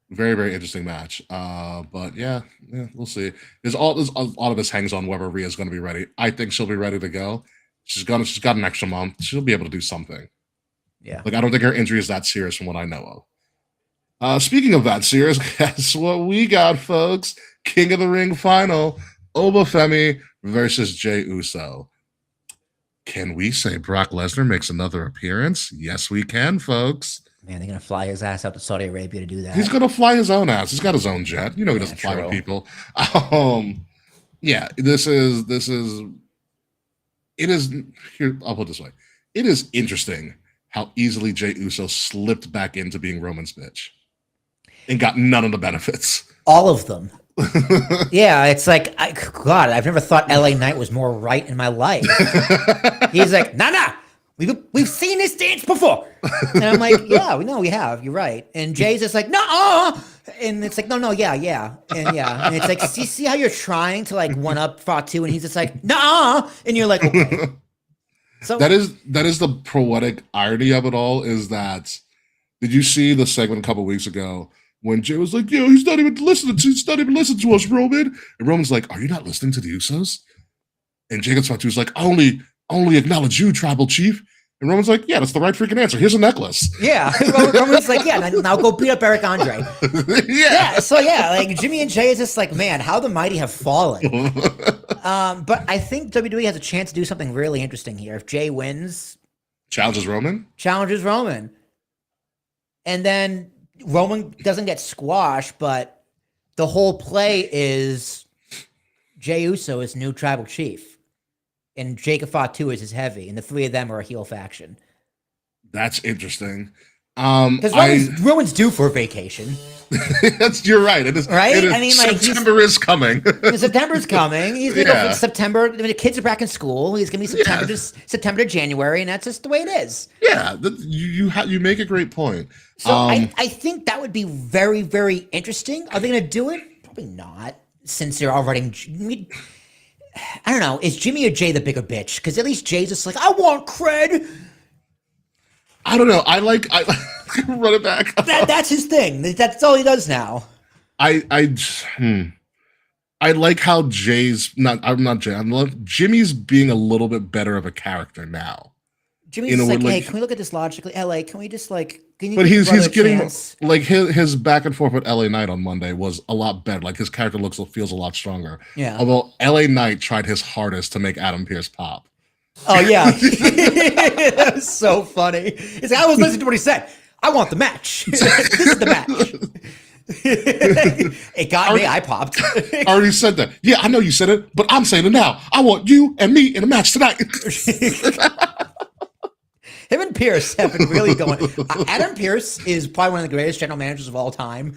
Very, very interesting match. But yeah, we'll see. A lot of this hangs on whether Rhea's gonna be ready. I think she'll be ready to go. She's got an extra month. She'll be able to do something. Yeah. I don't think her injury is that serious from what I know of. Speaking of that serious, guess what we got, folks? King of the Ring final. Obafemi versus Jey Uso. Can we say Brock Lesnar makes another appearance? Yes, we can, folks. Man, they're going to fly his ass out to Saudi Arabia to do that. He's going to fly his own ass. He's got his own jet. He doesn't fly with people. Yeah, it is here. I'll put it this way. It is interesting how easily Jey Uso slipped back into being Roman's bitch and got none of the benefits. All of them. Yeah, it's like, God, I've never thought LA Knight was more right in my life. He's like, nah, we've seen this dance before. And I'm like, yeah, we have. You're right. And Jay's just like, no. And it's like, no, yeah. And yeah. And it's like, see how you're trying to one up Fatu, and he's just like, no. And you're like, okay. So that is the poetic irony of it all, is that, did you see the segment a couple weeks ago when Jay was like, yo, he's not even listening to us, Roman. And Roman's like, are you not listening to the Usos? And Jacob Fatu's like, I only acknowledge you, Tribal Chief. And Roman's like, yeah, that's the right freaking answer. Here's a necklace. Yeah, Roman's like, yeah, now go beat up Eric Andre. Yeah. So yeah, like Jimmy and Jay is just like, man, how the mighty have fallen. But I think WWE has a chance to do something really interesting here. If Jay wins, Challenges Roman. And then Roman doesn't get squashed, but the whole play is Jey Uso is new tribal chief, and Jacob Fatu is his heavy, and the three of them are a heel faction. That's interesting. Because Roman's due for a vacation. You're right. It is right. It is, I mean, like September is coming. September's coming. He's gonna go for September. I mean, the kids are back in school. He's gonna be September to January, and that's just the way it is. Yeah, you make a great point. So I think that would be very, very interesting. Are they gonna do it? Probably not, since they're already. I don't know. Is Jimmy or Jay the bigger bitch? Because at least Jay's just like, I want cred. I don't know. I run it back. That's his thing. That's all he does now. I like how Jay's I'm not Jay. I love Jimmy's being a little bit better of a character now. Jimmy's just like, hey, can we look at this logically? LA, can we just like? But he's getting like his back and forth with LA Knight on Monday was a lot better. Like his character feels a lot stronger. Yeah. Although LA Knight tried his hardest to make Adam Pearce pop. Oh yeah, that was so funny. It's like, I was listening to what he said. I want the match. This is the match. It got me. I popped. I already said that. Yeah, I know you said it, but I'm saying it now. I want you and me in a match tonight. Him and Pierce have been really going. Adam Pearce is probably one of the greatest general managers of all time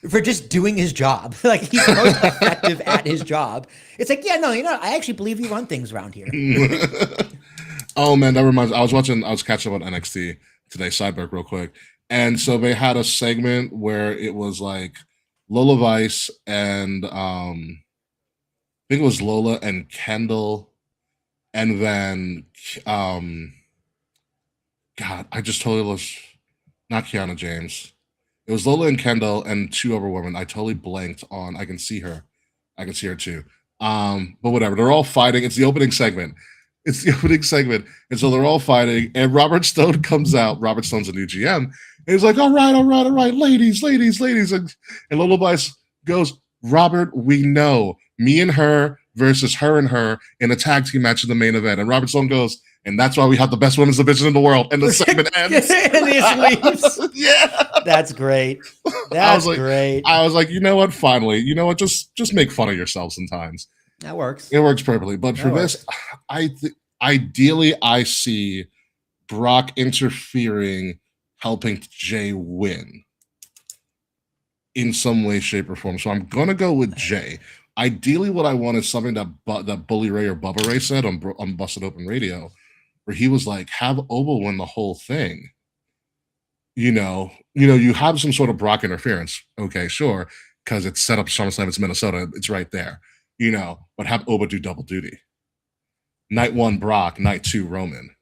for just doing his job. Like he's the most effective at his job. It's like, yeah, no, I actually believe you run things around here. Oh man, that reminds me. I was catching up on NXT today, sidebar real quick. And so they had a segment where it was like Lola Vice and I think it was Lola and Kendall, and then God, I just totally lost, not Kiana James. It was Lola and Kendall and two other women. I totally blanked on. I can see her too. But whatever. They're all fighting. It's the opening segment. And so they're all fighting. And Robert Stone comes out. Robert Stone's a new GM. And he's like, all right, ladies. And Lola Vice goes, Robert, we know. Me and her versus her and her in a tag team match in the main event. And Robert Stone goes, and that's why we have the best women's division in the world. And the segment ends. And he just leaves. Yeah. That's great. That's great. I was like, you know what? Finally, you know what? Just make fun of yourself sometimes. That works. It works perfectly. But for this, ideally, I see Brock interfering, helping Jay win in some way, shape, or form. So I'm gonna go with Jay. Ideally, what I want is something that Bully Ray or Bubba Ray said on Busted Open Radio, where he was like, have Oba win the whole thing. You have some sort of Brock interference. Okay, sure, because it's set up SummerSlam, it's Minnesota, it's right there. But have Oba do double duty. Night 1 Brock, night 2 Roman.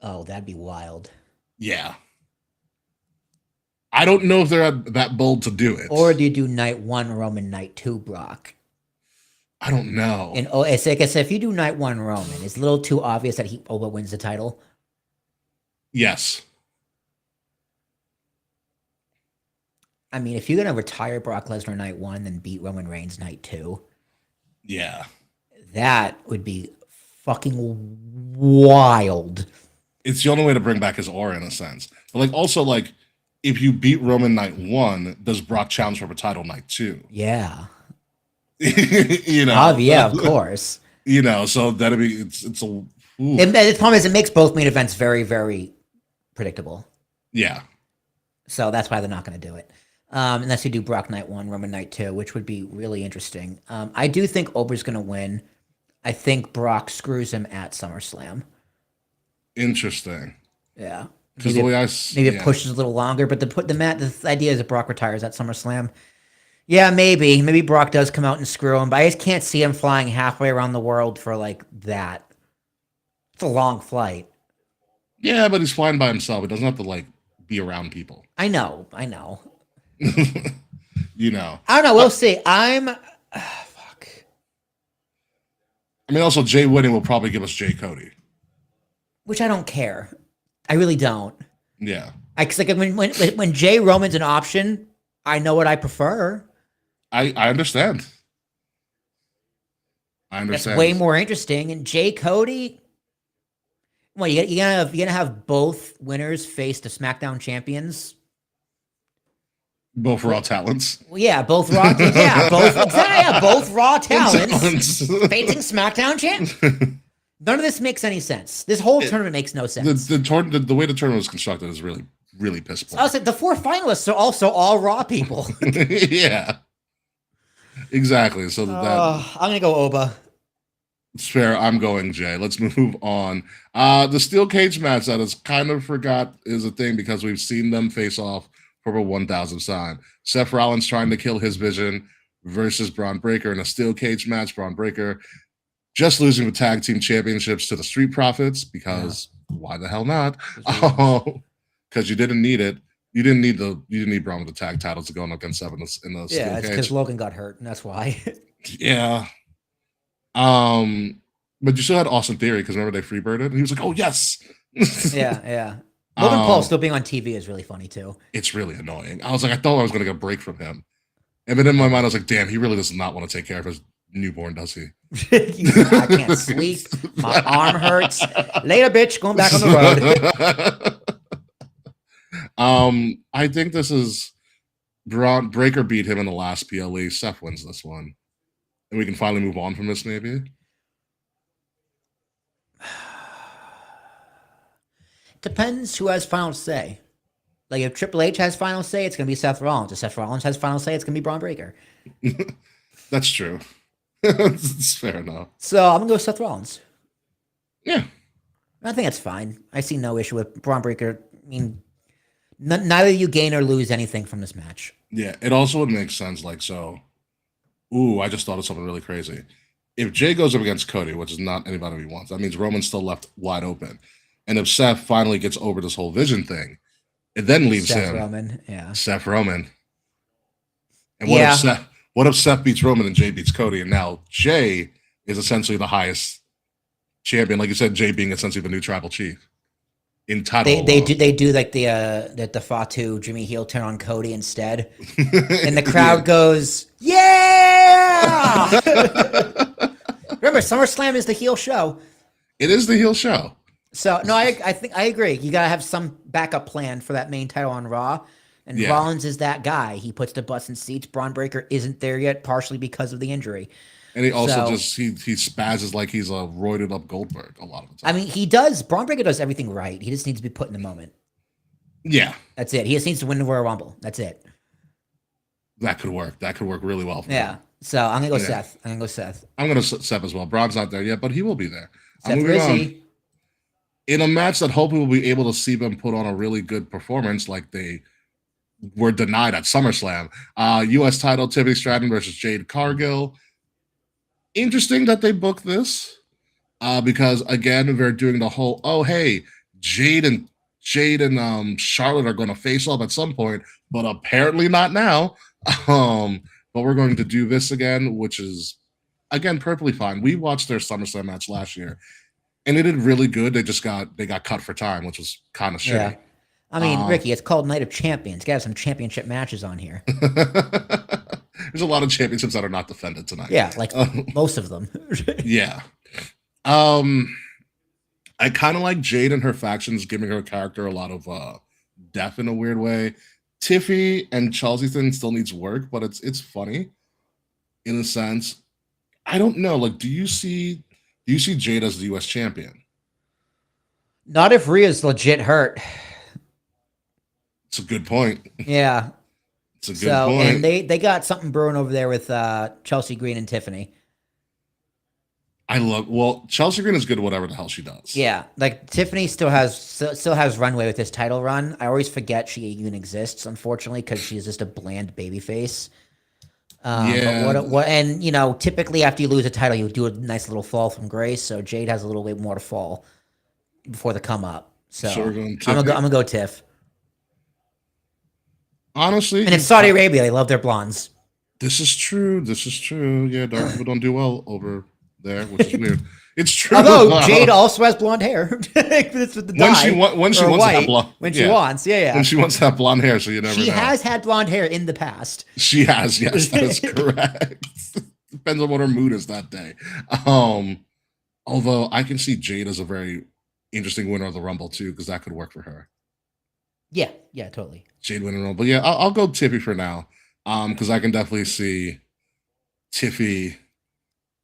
Oh, that'd be wild. Yeah. I don't know if they're that bold to do it. Or do you do night 1 Roman, night 2 Brock? I don't know. And it's like I said, if you do night 1 Roman, it's a little too obvious that Oba wins the title. Yes. I mean, if you're gonna retire Brock Lesnar night 1, then beat Roman Reigns night 2. Yeah. That would be fucking wild. It's the only way to bring back his aura in a sense. But also if you beat Roman night 1, does Brock challenge for the title night 2? Yeah. Yeah, of course. So that'd be it's a. Ooh. And the problem is, it makes both main events very, very predictable. Yeah. So that's why they're not going to do it. Unless you do Brock night 1, Roman night 2, which would be really interesting. I do think Ober's going to win. I think Brock screws him at SummerSlam. Interesting. Yeah. Because the way maybe it pushes a little longer, but the idea is that Brock retires at SummerSlam. Yeah, maybe Brock does come out and screw him, but I just can't see him flying halfway around the world for that. It's a long flight. Yeah, but he's flying by himself. He doesn't have to be around people. I know. I don't know. We'll see. Fuck. I mean, also Jay winning will probably give us Jay Cody. which I don't care. I really don't. Yeah. Cause like when Jay Roman's an option, I know what I prefer. I understand. I That's understand. way more interesting. And Jay Cody, well, you're gonna have both winners face the SmackDown champions. Both raw talents. Well, yeah, both raw. Both raw talents facing SmackDown champ. None of this makes any sense. This whole tournament makes no sense. The way the tournament was constructed is really, really piss poor. I was like, the 4 finalists are also all raw people. Yeah. Exactly. So I'm gonna go Oba. It's fair. I'm going Jay. Let's move on. The steel cage match that is kind of forgot is a thing because we've seen them face off for a 1,000th time. Seth Rollins trying to kill his vision versus Braun Breaker in a steel cage match. Braun Breaker just losing the tag team championships to the Street Profits because why the hell not? Because you didn't need it. You didn't need Braun with the tag titles to go against Seven in the steel it's cage. because Logan got hurt, and that's why. Yeah. But you still had Austin Theory because remember they freebirded and he was like, "Oh yes." yeah. Logan Paul still being on TV is really funny too. It's really annoying. I was like, I thought I was going to get a break from him, and then in my mind I was like, "Damn, he really does not want to take care of his newborn, does he?" I can't sleep. My arm hurts. Later, bitch. Going back on the road. I think this is Braun Breaker beat him in the last PLE. Seth wins this one, and we can finally move on from this. Maybe. Depends who has final say. Like if Triple H has final say, it's gonna be Seth Rollins. If Seth Rollins has final say, it's gonna be Braun Breaker. That's true. It's fair enough. So I'm gonna go with Seth Rollins. Yeah, I think that's fine. I see no issue with Braun Breaker. I mean, neither you gain or lose anything from this match. Yeah, it also would make sense. Like so. Ooh, I just thought of something really crazy. If Jay goes up against Cody, which is not anybody he wants, that means Roman's still left wide open. And if Seth finally gets over this whole vision thing, it then leaves Seth Roman. And what if Seth beats Roman and Jay beats Cody? And now Jay is essentially the highest champion. Like you said, Jay being essentially the new tribal chief. In title. They do like the Fatu Jimmy heel turn on Cody instead. And the crowd goes, yeah! Remember, SummerSlam is the heel show. It is the heel show. So no, I think I agree. You gotta have some backup plan for that main title on Raw, and Rollins is that guy. He puts the butts in seats. Braun Breaker isn't there yet, partially because of the injury. And he also he spazzes like he's a roided up Goldberg a lot of the time. I mean, he does. Braun Breaker does everything right. He just needs to be put in the moment. Yeah, that's it. He just needs to win the Royal Rumble. That's it. That could work. That could work really well for him. So I'm gonna go Seth. I'm gonna go Seth as well. Braun's not there yet, but he will be there. Seth Rizzy. In a match that hopefully we'll be able to see them put on a really good performance like they were denied at SummerSlam. U.S. title, Tiffany Stratton versus Jade Cargill. Interesting that they booked this because, again, they're doing the whole, oh, hey, Jade and Charlotte are going to face off at some point, but apparently not now. But we're going to do this again, which is, again, perfectly fine. We watched their SummerSlam match last year. And they did really good. They got cut for time, which was kind of shitty. Yeah. I mean, Ricky, it's called Night of Champions. Got to have some championship matches on here. There's a lot of championships that are not defended tonight. Yeah, like most of them. Yeah. I kind of like Jade and her factions giving her character a lot of depth in a weird way. Tiffy and Chelsea thing still needs work, but it's funny in a sense. I don't know. Like, do you see Jade as the U.S. champion? Not if Rhea's legit hurt. It's a good point. Yeah. It's a good point. And they got something brewing over there with Chelsea Green and Tiffany. Chelsea Green is good at whatever the hell she does. Yeah, like Tiffany still has runway with this title run. I always forget she even exists, unfortunately, because she's just a bland baby face. But and typically after you lose a title, you do a nice little fall from grace. So Jade has a little bit more to fall before the come up. So I'm gonna go Tiff. Honestly, and in Saudi Arabia, they love their blondes. This is true. Yeah, dark people don't do well over there, which is weird. It's true. Although Jade also has blonde hair. It's with the when dye she wants to have blonde, when she wants, when she wants to have blonde hair, so you never She know. has had blonde hair in the past. She has, yes, that is correct. Depends on what her mood is that day. Although I can see Jade as a very interesting winner of the Rumble too, because that could work for her. Yeah, totally. Jade winning Rumble, but yeah, I'll go Tiffy for now, because I can definitely see Tiffy,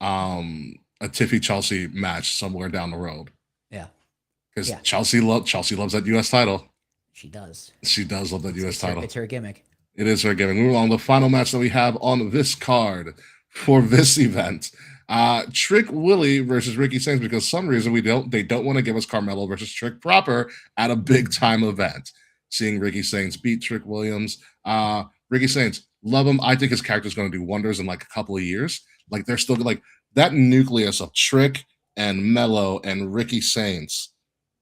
a Tiffy Chelsea match somewhere down the road. Yeah, because Chelsea loves that U.S. title. She does. She does love that U.S. title. It's her gimmick. It is her gimmick. Moving on, the final match that we have on this card for this event. Trick Willie versus Ricky Sainz, because some reason they don't want to give us Carmelo versus Trick proper at a big time event. Seeing Ricky Sainz beat Trick Williams. Ricky Sainz, love him. I think his character is going to do wonders in like a couple of years. Like they're still like that nucleus of Trick and Mello and Ricky Sainz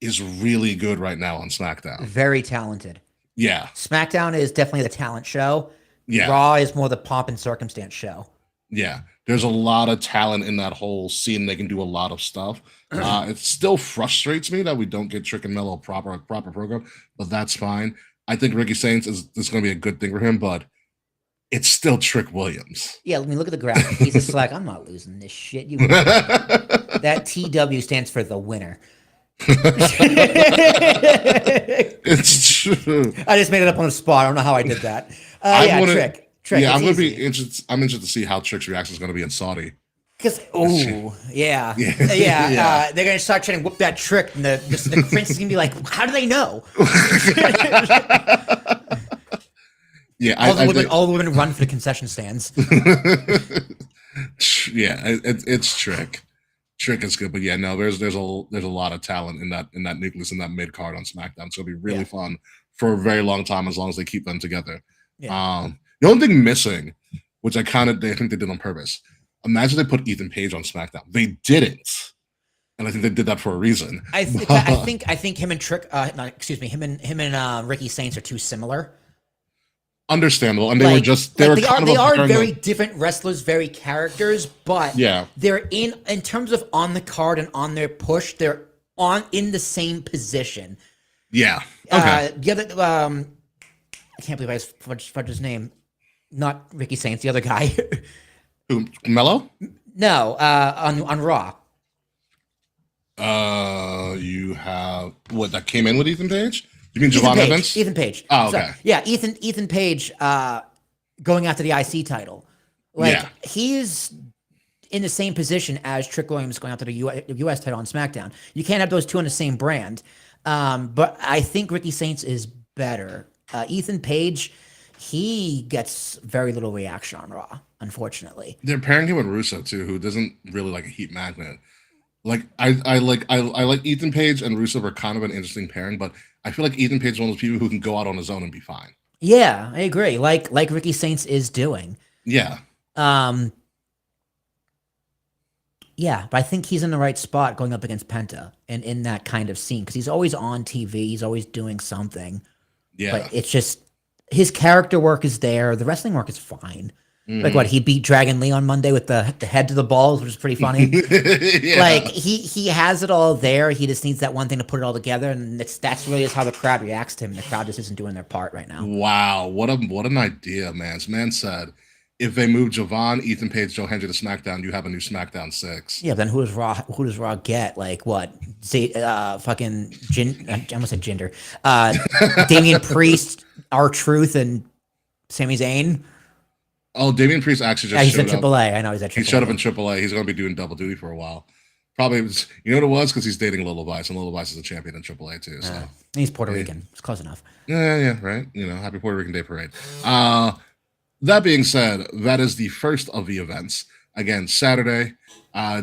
is really good right now on SmackDown. Very talented. Yeah. SmackDown is definitely the talent show. Yeah. Raw is more the pomp and circumstance show. Yeah. There's a lot of talent in that whole scene. They can do a lot of stuff. It still frustrates me that we don't get Trick and Mello a proper program, but that's fine. I think Ricky Sainz is going to be a good thing for him, but it's still Trick Williams. Yeah, I mean, look at the graphic. He's just like, I'm not losing this shit. That TW stands for the winner. It's true. I just made it up on the spot. I don't know how I did that. Trick. Yeah, I'm going to be interested. I'm interested to see how Trick's reaction is going to be in Saudi. Because, they're going to start trying to whoop that Trick, and the prince is going to be like, how do they know? Yeah, all the women run for the concession stands. Yeah, it's Trick. Trick is good, but yeah, no, there's a lot of talent in that nucleus in that mid card on SmackDown. It's gonna be really fun for a very long time as long as they keep them together. Yeah. The only thing missing, which I think they did on purpose. Imagine they put Ethan Page on SmackDown. They didn't, and I think they did that for a reason. I think him and Trick, him and Ricky Sainz are too similar. Understandable, and they are very different wrestlers, very characters, but they're in terms of on the card and on their push, they're in the same position. Yeah. Okay. The other, I can't believe I fudged his name. Not Ricky Sainz, the other guy. Who, Mello? No, on Raw. You have what that came in with Ethan Page? You mean Javon Evans? Ethan Page. Oh, okay. So, yeah, Ethan Page going after the IC title. He's in the same position as Trick Williams going after the US title on SmackDown. You can't have those two on the same brand. But I think Ricky Sainz is better. Ethan Page, he gets very little reaction on Raw, unfortunately. They're pairing him with Russo too, who doesn't really like a heat magnet. Like I like Ethan Page and Russo are kind of an interesting pairing, but I feel like Ethan Page is one of those people who can go out on his own and be fine. Yeah, I agree. Like Ricky Sainz is doing. Yeah. Yeah, but I think he's in the right spot going up against Penta and in that kind of scene because he's always on TV. He's always doing something. Yeah. But it's just his character work is there. The wrestling work is fine. Like what he beat Dragon Lee on Monday with the head to the balls, which is pretty funny. Like he has it all there. He just needs that one thing to put it all together, and that's really just how the crowd reacts to him. The crowd just isn't doing their part right now. Wow, what an idea, man! This man said, if they move Javon, Ethan Page, Joe Hendry to SmackDown, you have a new SmackDown 6. Yeah, then who does Raw get? Like what? Fucking I almost said Jinder. Damian Priest, R-Truth, and Sami Zayn. Oh, Damian Priest actually just he's at AAA. I know he's at AAA. He showed up in AAA. He's going to be doing double duty for a while. Probably, you know what it was? Because he's dating Lil Vice, and Lil Vice is a champion in AAA too. So he's Puerto Rican. It's close enough. Yeah, right. Happy Puerto Rican Day Parade. That being said, that is the first of the events. Again, Saturday,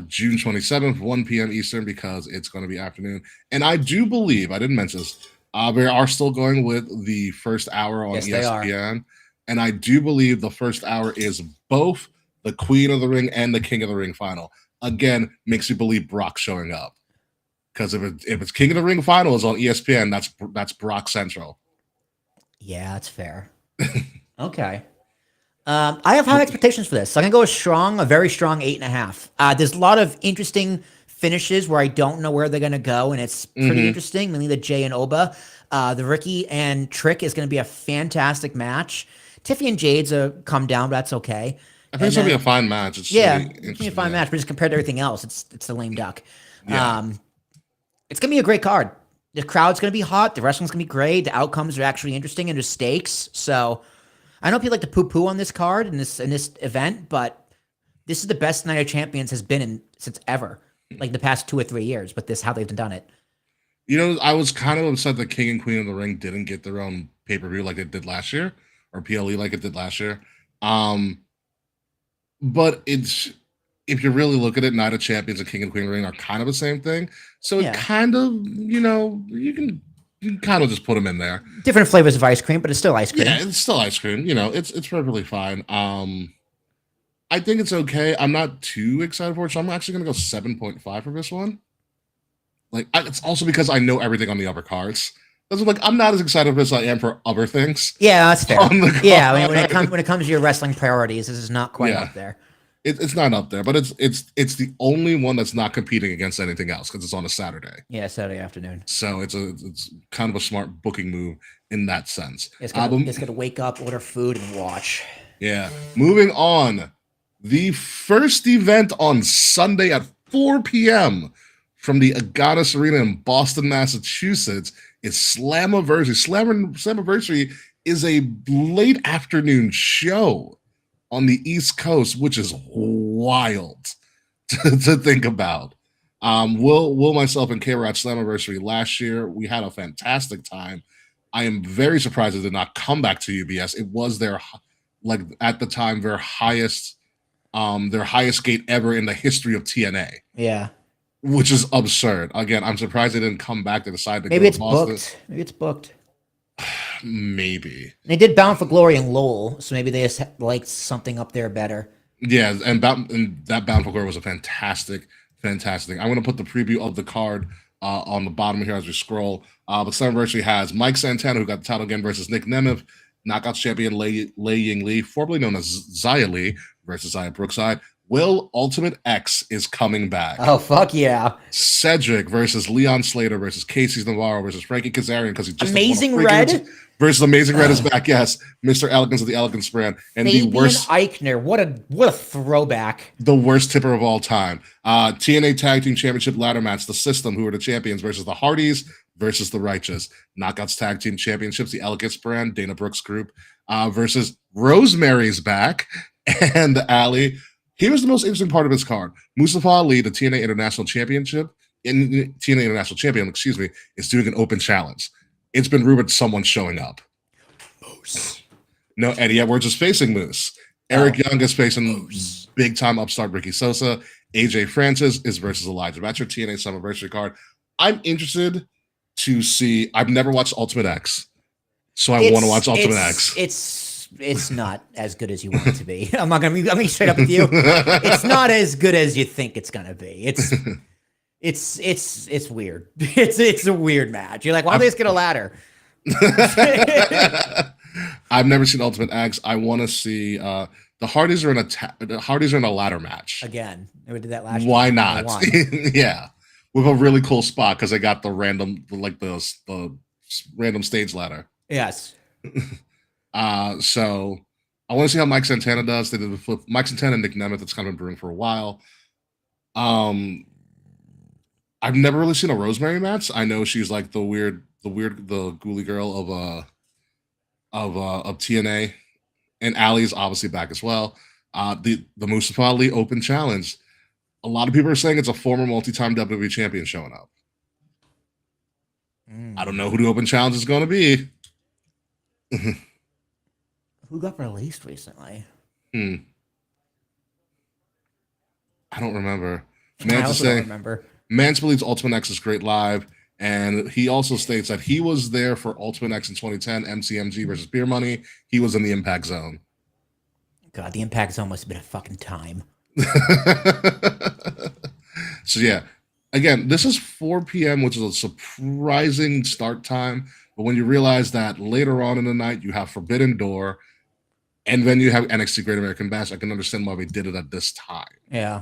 June 27th, 1 p.m. Eastern, because it's going to be afternoon. And I do believe, I didn't mention this, they are still going with the first hour on ESPN. And I do believe the first hour is both the Queen of the Ring and the King of the Ring final. Again, makes you believe Brock's showing up. Because if it's King of the Ring final is on ESPN, that's Brock Central. Yeah, that's fair. Okay. I have high expectations for this. So I'm going to go a very strong 8.5. There's a lot of interesting finishes where I don't know where they're going to go, and it's pretty interesting. Mainly the Jay and Oba. The Ricky and Trick is going to be a fantastic match. Tiffy and Jade's a come down, but that's okay. I think it's going to be a fine match. It's It's be a fine match, but just compared to everything else, it's the lame duck. Yeah. It's gonna be a great card. The crowd's gonna be hot. The wrestling's gonna be great. The outcomes are actually interesting, and there's stakes. So I know people like to poo-poo on this card in this event, but this is the best Night of Champions has been in since ever, like the past 2 or 3 years. But this how they've done it. You know, I was kind of upset that King and Queen of the Ring didn't get their own pay-per-view like it did last year, or PLE like it did last year. But it's, if you really look at it, Night of Champions and King and Queen of the Ring are kind of the same thing. So it kind of, you know, you can kind of just put them in there. Different flavors of ice cream, but it's still ice cream. Yeah, it's still ice cream. You know, it's perfectly fine. I think it's okay. I'm not too excited for it, so I'm actually gonna go 7.5 for this one. Like, it's also because I know everything on the upper cards. That's like, I'm not as excited for this as I am for other things. Yeah, that's fair. Yeah, I mean, when it comes to your wrestling priorities, this is not quite up there. It's not up there, but it's the only one that's not competing against anything else because it's on a Saturday. Yeah, Saturday afternoon. So it's kind of a smart booking move in that sense. It's gonna wake up, order food, and watch. Yeah. Moving on, the first event on Sunday at 4 p.m. from the Agganis Arena in Boston, Massachusetts is Slammiversary. Slammiversary is a late afternoon show on the East Coast, which is wild to think about. Will, myself, and Kay were at Slammiversary last year. We had a fantastic time. I am very surprised it did not come back to UBS. It was their, like at the time, their highest gate ever in the history of TNA. Yeah. Which is absurd. Again, I'm surprised they didn't come back to decide to Maybe go it's to Boston. booked. Maybe it's booked. Maybe. They did Bound for Glory in Lowell, so maybe they just liked something up there better. Yeah, and that Bound for Glory was a fantastic. I'm going to put the preview of the card on the bottom here as we scroll. But Slammiversary has Mike Santana, who got the title again, versus Nick Nemeth. Knockouts champion Lei Ying Lee, formerly known as Xia Lee, versus Xia Brookside. Will Ultimate X is coming back. Oh, fuck yeah. Cedric versus Leon Slater versus Casey Navarro versus Frankie Kazarian because he just Amazing Red versus Amazing Red is back. Yes, Mr. Elegance of the Elegance brand and Fabian the worst Eichner. What a throwback. The worst tipper of all time. TNA Tag Team Championship ladder match. The System, who are the champions, versus the Hardys versus the Righteous. Knockouts Tag Team Championships. The Elegance brand, Dana Brooks Group versus Rosemary's back and Allie. Here's the most interesting part of this card. Mustafa Ali, the TNA International Champion, is doing an open challenge. It's been rumored someone's showing up. Moose. No, Eddie Edwards is facing Moose. Eric Young is facing big-time upstart Ricky Sosa. AJ Francis is versus Elijah. That's your TNA Summerversary card. I'm interested to see. I've never watched Ultimate X, so I want to watch Ultimate X. It's not as good as you want it to be. I'm gonna be straight up with you. It's not as good as you think it's gonna be. It's weird. It's a weird match. You're like, why don't they just get a ladder? I've never seen Ultimate X. I want to see the Hardys are in a ladder match again. They did that last year. Why not? Yeah, with a really cool spot because they got the random the random stage ladder. Yes. So I want to see how Mike Santana does. They did the flip. Mike Santana and Nick Nemeth. It's kind of been brewing for a while. I've never really seen a Rosemary match. I know she's like the ghoulie girl of TNA, and Allie's obviously back as well. The Mustafa Ali Open Challenge. A lot of people are saying it's a former multi-time WWE champion showing up. I don't know who the Open Challenge is going to be. Who got released recently? I don't remember. I also don't remember. Mance believes Ultimate X is great live, and he also states that he was there for Ultimate X in 2010, MCMG versus Beer Money. He was in the Impact Zone. God, the Impact Zone must have been a fucking time. So yeah, again, this is 4 p.m., which is a surprising start time. But when you realize that later on in the night you have Forbidden Door, and then you have NXT Great American Bash, I can understand why we did it at this time. Yeah.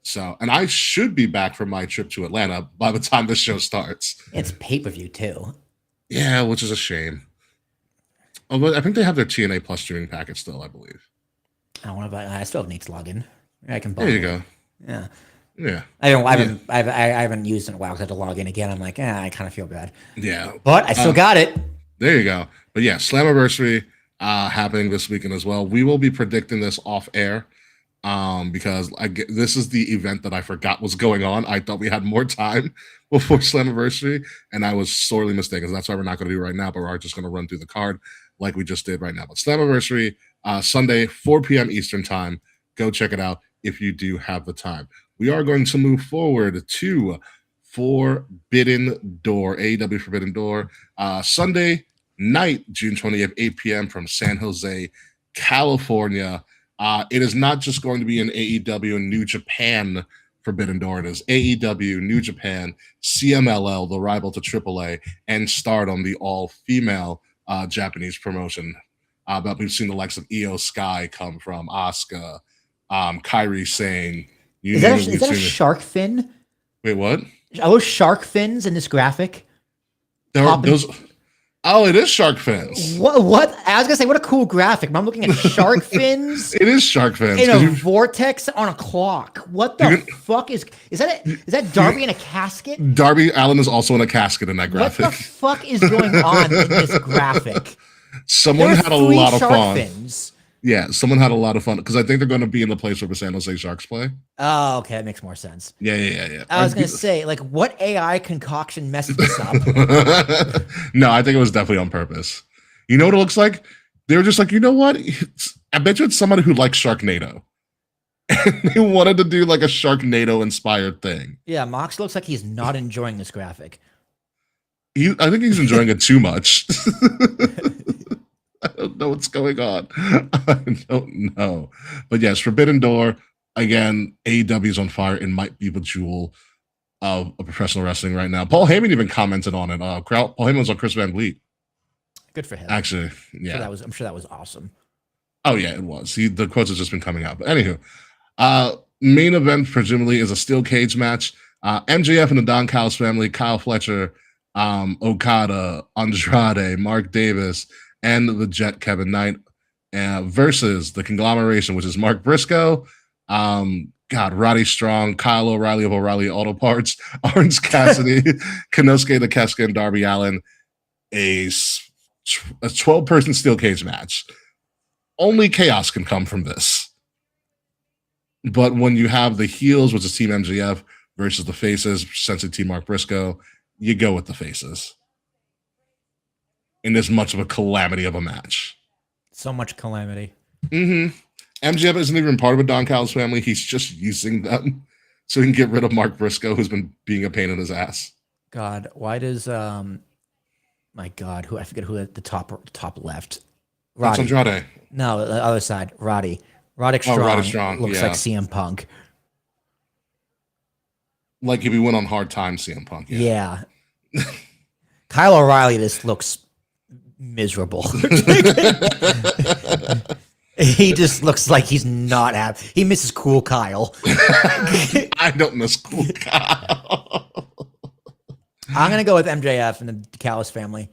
So, and I should be back from my trip to Atlanta by the time the show starts. It's pay-per-view too. Yeah, which is a shame. Although I think they have their TNA Plus streaming package still, I believe. I still have Nate's login. I can. There you go. Yeah. Yeah. I haven't used it in a while because I had to log in again. I'm like, I kind of feel bad. Yeah. But I still got it. There you go. But yeah, Slammiversary happening this weekend as well. We will be predicting this off air because this is the event that I forgot was going on. I thought we had more time before Slammiversary, and I was sorely mistaken. So that's why we're not going to do it right now, but we're just going to run through the card like we just did right now. But Slammiversary, Sunday, 4 p.m. Eastern time. Go check it out if you do have the time. We are going to move forward to Forbidden Door, AEW Forbidden Door, Sunday night, June 20th, 8 p.m. from San Jose, California. It is not just going to be an AEW and New Japan Forbidden Door. It is AEW, New Japan, CMLL, the rival to AAA, and Stardom, the all-female Japanese promotion. But we've seen the likes of Io Sky come from, Asuka, Kairi Sane. Is that a shark fin? Wait, what? Are those shark fins in this graphic? Oh, it is shark fins. What? I was gonna say, what a cool graphic. But I'm looking at shark fins. It is shark fins. In a vortex on a clock. What the fuck is that Darby in a casket? Darby Allin is also in a casket in that graphic. What the fuck is going on in this graphic? Someone had a lot of fun. Fins. Yeah, someone had a lot of fun because I think they're going to be in the place where the San Jose Sharks play. Oh, okay, that makes more sense. Yeah. I was going to say, like, what AI concoction messed this up? No, I think it was definitely on purpose. You know what it looks like? They were just like, you know what? I bet you it's somebody who likes Sharknado. And they wanted to do like a Sharknado-inspired thing. Yeah, Mox looks like he's not enjoying this graphic. I think he's enjoying it too much. I don't know what's going on. I don't know. But yes, Forbidden Door, again, AEW is on fire. It might be the jewel of professional wrestling right now. Paul Heyman even commented on it. Paul Heyman was on Chris Van Vliet. Good for him. Actually, yeah. I'm sure that was awesome. Oh, yeah, it was. The quotes have just been coming out. But anywho, main event presumably is a steel cage match. MJF and the Don Callis family, Kyle Fletcher, Okada, Andrade, Mark Davis, and the Jet Kevin Knight versus the conglomeration, which is Mark Briscoe, Roddy Strong, Kyle O'Reilly of O'Reilly Auto Parts, Orange Cassidy, Konosuke Takeshita, and Darby Allin. A 12-person steel cage match. Only chaos can come from this. But when you have the heels, which is Team MJF, versus the faces, essentially Team Mark Briscoe, you go with the faces. In this much of a calamity of a match. So much calamity. MJF isn't even part of a Don Callis family. He's just using them so he can get rid of Mark Briscoe, who's been being a pain in his ass. God, why does my God, I forget who at the top left. Roddy. That's Andrade. No, the other side. Roddy Strong. Roddy Strong looks like CM Punk. Like if he went on hard time, CM Punk. Yeah. Kyle O'Reilly, this looks miserable. He just looks like he's not happy. He misses cool Kyle. I don't miss cool Kyle. I'm gonna go with MJF and the Callis family.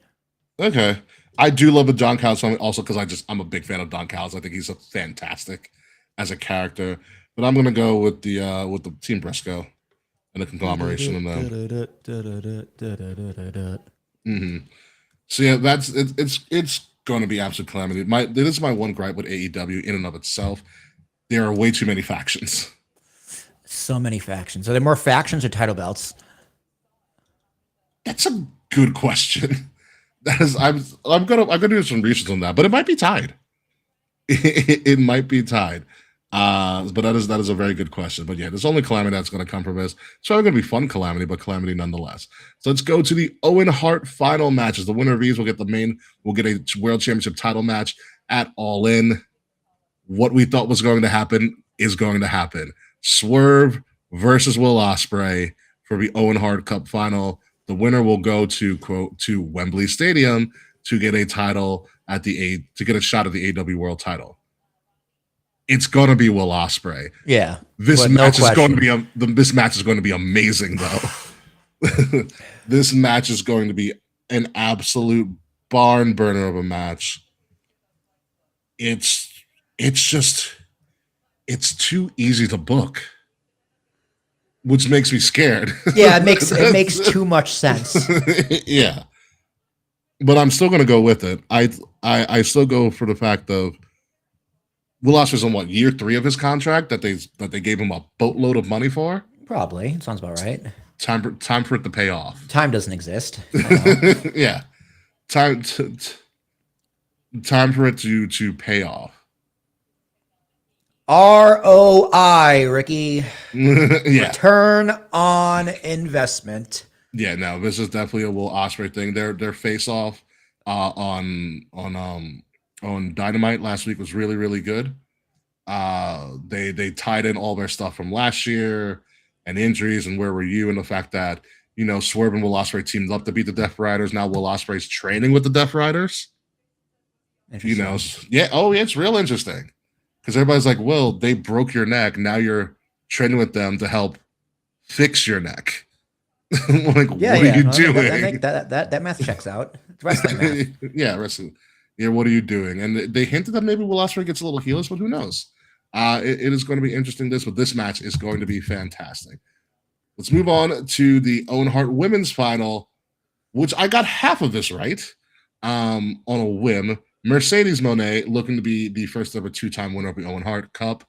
Okay, I do love the Don Callis family also because I'm a big fan of Don Callis. I think he's a fantastic as a character. But I'm gonna go with the Team Briscoe and the conglomeration of them. So yeah, it's going to be absolute calamity. This is my one gripe with AEW in and of itself. There are way too many factions. So many factions. Are there more factions or title belts? That's a good question. That is, I'm gonna do some research on that, but it might be tied. It might be tied. But that is a very good question. But yeah, there's only calamity that's going to come from this. It's probably going to be fun calamity, but calamity nonetheless. So let's go to the Owen Hart final matches. The winner of these will get a World Championship title match at All In. What we thought was going to happen is going to happen. Swerve versus Will Ospreay for the Owen Hart Cup final. The winner will go to Wembley Stadium to get a title to get a shot at the AEW World title. it's going to be Will Ospreay. Yeah. This but match no is going to question. be this match is going to be amazing though. This match is going to be an absolute barn burner of a match. It's just it's too easy to book, which makes me scared. Yeah, it makes too much sense. Yeah, but I'm still going to go with it. I still go for the fact of Will Ospreay's on what, year 3 of his contract that they gave him a boatload of money for. Probably. Sounds about right. Time for it to pay off. Time doesn't exist. Yeah, time for it to pay off. ROI, Ricky. Yeah. Return on investment. Yeah, no, this is definitely a Will Ospreay thing. Their face off on Dynamite last week was really, really good. They tied in all their stuff from last year and injuries and where were you, and the fact that, you know, Swerve and Will Ospreay teamed up to beat the Death Riders. Now Will Ospreay's training with the Death Riders. You know, yeah. Oh, yeah, it's real interesting because everybody's like, "Will, they broke your neck. Now you're training with them to help fix your neck." Like, yeah, what are you doing? doing? That math checks out. It's wrestling math. Yeah, wrestling. Yeah, what are you doing? And they hinted that maybe Will Ospreay gets a little heelish, but who knows? It is going to be interesting. This match is going to be fantastic. Let's move on to the Owen Hart Women's Final, which I got half of this right on a whim. Mercedes Moné, looking to be the first ever 2-time winner of the Owen Hart Cup,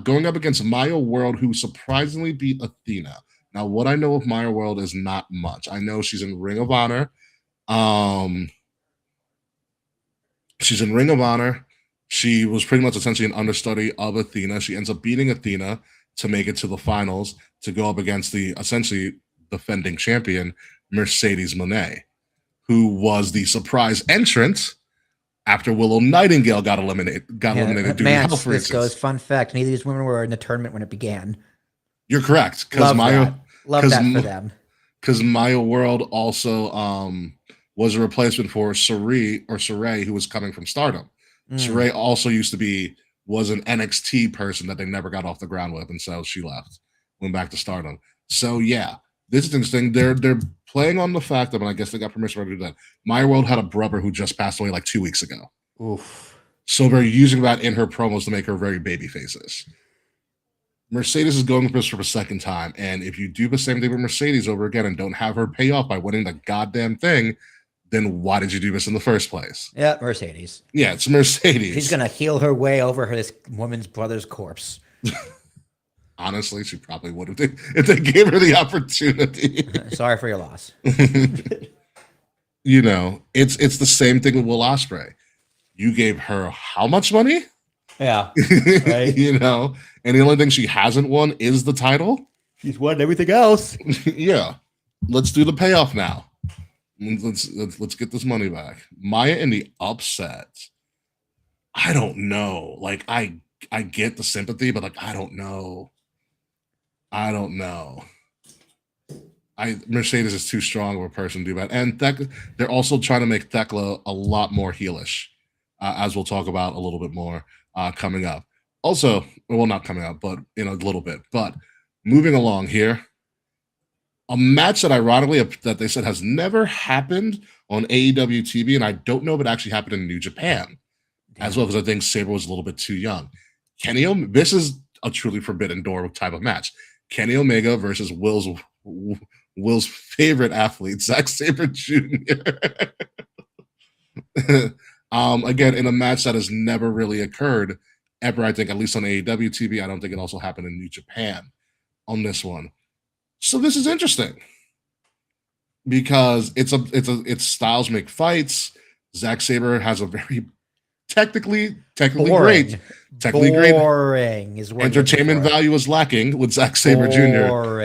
going up against Maya World, who surprisingly beat Athena. Now, what I know of Maya World is not much. I know she's in Ring of Honor. She's in Ring of Honor. She was pretty much essentially an understudy of Athena. She ends up beating Athena to make it to the finals to go up against the essentially defending champion, Mercedes Moné, who was the surprise entrant after Willow Nightingale got eliminated due to health this goes, fun fact, neither of these women were in the tournament when it began. You're correct. Love that for them. Because Maya World also was a replacement for Saray, who was coming from Stardom. Saray also was an NXT person that they never got off the ground with, and so she left, went back to Stardom. So yeah, this is interesting. They're playing on the fact that, and I guess they got permission to do that, Maya World had a brother who just passed away like 2 weeks ago. Oof. So they're using that in her promos to make her very baby faces. Mercedes is going with this for the second time, and if you do the same thing with Mercedes over again and don't have her pay off by winning the goddamn thing, then why did you do this in the first place? Yeah, Mercedes. Yeah, it's Mercedes. She's gonna heal her way over this woman's brother's corpse. Honestly, she probably would have if they gave her the opportunity. Sorry for your loss. You know, it's the same thing with Will Ospreay. You gave her how much money? Yeah. Right. You know, and the only thing she hasn't won is the title. She's won everything else. Yeah. Let's do the payoff now. Let's get this money back. Maya in the upset. I don't know. Like I get the sympathy, but like I don't know. Mercedes is too strong of a person to do that, and they're also trying to make Thekla a lot more heelish, as we'll talk about a little bit more coming up. Also, well, not coming up, but in a little bit. But moving along here. A match that ironically that they said has never happened on AEW TV, and I don't know if it actually happened in New Japan as well, because I think Sabre was a little bit too young. This is a truly forbidden door type of match. Kenny Omega versus Will's favorite athlete, Zack Sabre Jr. Again, in a match that has never really occurred ever, I think, at least on AEW TV. I don't think it also happened in New Japan on this one. So this is interesting because it's styles make fights. Zack Sabre has a very technically great is what entertainment value is lacking with Zack Sabre Jr.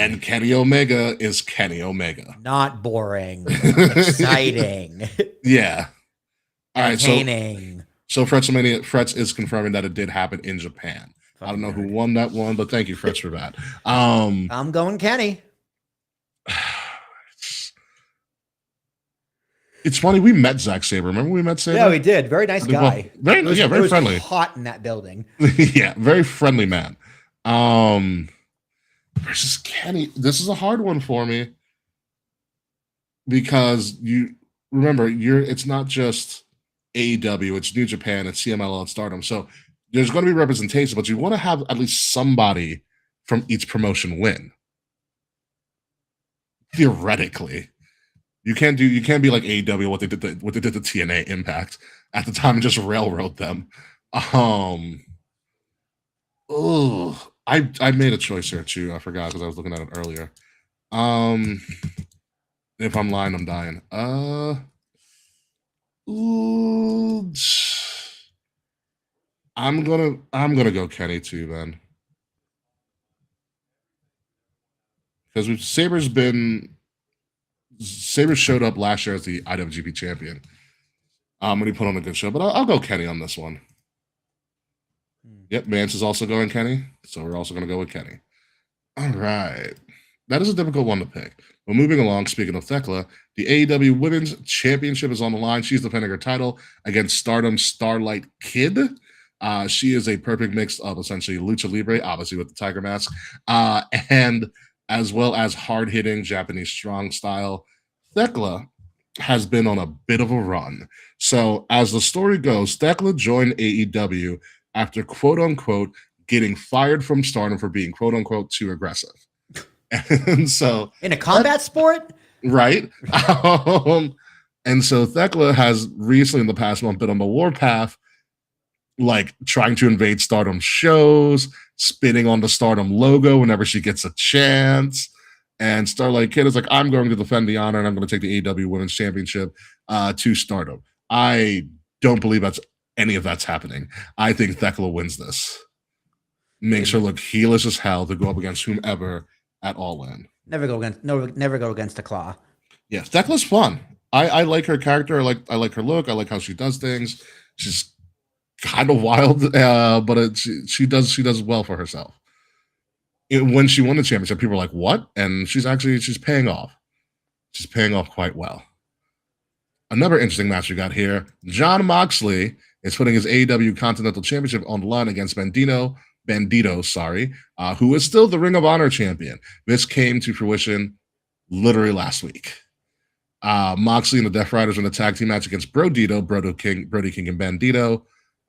And Kenny Omega is Kenny Omega. Not boring, exciting. Yeah. All right. Entertaining. So Frets is confirming that it did happen in Japan. I don't know who won that one, but thank you, Frets, for that. I'm going Kenny. It's funny, we met Zack Sabre. Remember we met Sabre? Yeah, we did. Very nice guy. Very, It was, yeah, it very was friendly. hot in that building. Yeah, very friendly man. Versus Kenny. This is a hard one for me because you remember it's not just AEW, it's New Japan, it's CMLL and Stardom. So there's going to be representation, but you want to have at least somebody from each promotion win. Theoretically. You can't be like AEW, what they did to TNA Impact at the time and just railroad them. I made a choice here too. I forgot because I was looking at it earlier. If I'm lying, I'm dying. I'm gonna go Kenny too, then. Because Sabre showed up last year as the IWGP champion. When he put on a good show, but I'll go Kenny on this one. Yep, Mance is also going Kenny, so we're also going to go with Kenny. All right. That is a difficult one to pick. But moving along, speaking of Thekla, the AEW Women's Championship is on the line. She's defending her title against Stardom Starlight Kid. She is a perfect mix of essentially Lucha Libre, obviously with the tiger mask, and as well as hard-hitting Japanese strong style. Thekla has been on a bit of a run. So as the story goes, Thekla joined AEW after quote-unquote getting fired from Stardom for being quote-unquote too aggressive. And so in a combat sport? Right. And so Thekla has recently in the past month been on the warpath, like trying to invade Stardom shows, spitting on the Stardom logo whenever she gets a chance. And Starlight Kid is like, I'm going to defend the honor and I'm going to take the AEW Women's Championship to Stardom. I don't believe any of that's happening. I think Thekla wins this. Makes her look heelish as hell to go up against whomever at All In. Never go against a Claw. Yes, Thekla's fun. I like her character. I like her look. I like how she does things. She's kind of wild, but she does well for herself. When she won the championship, people were like, "What?" And she's paying off. She's paying off quite well. Another interesting match we got here: Jon Moxley is putting his AEW Continental Championship on the line against Bandito, who is still the Ring of Honor champion. This came to fruition literally last week. Moxley and the Death Riders in a tag team match against Brody King, and Bandito.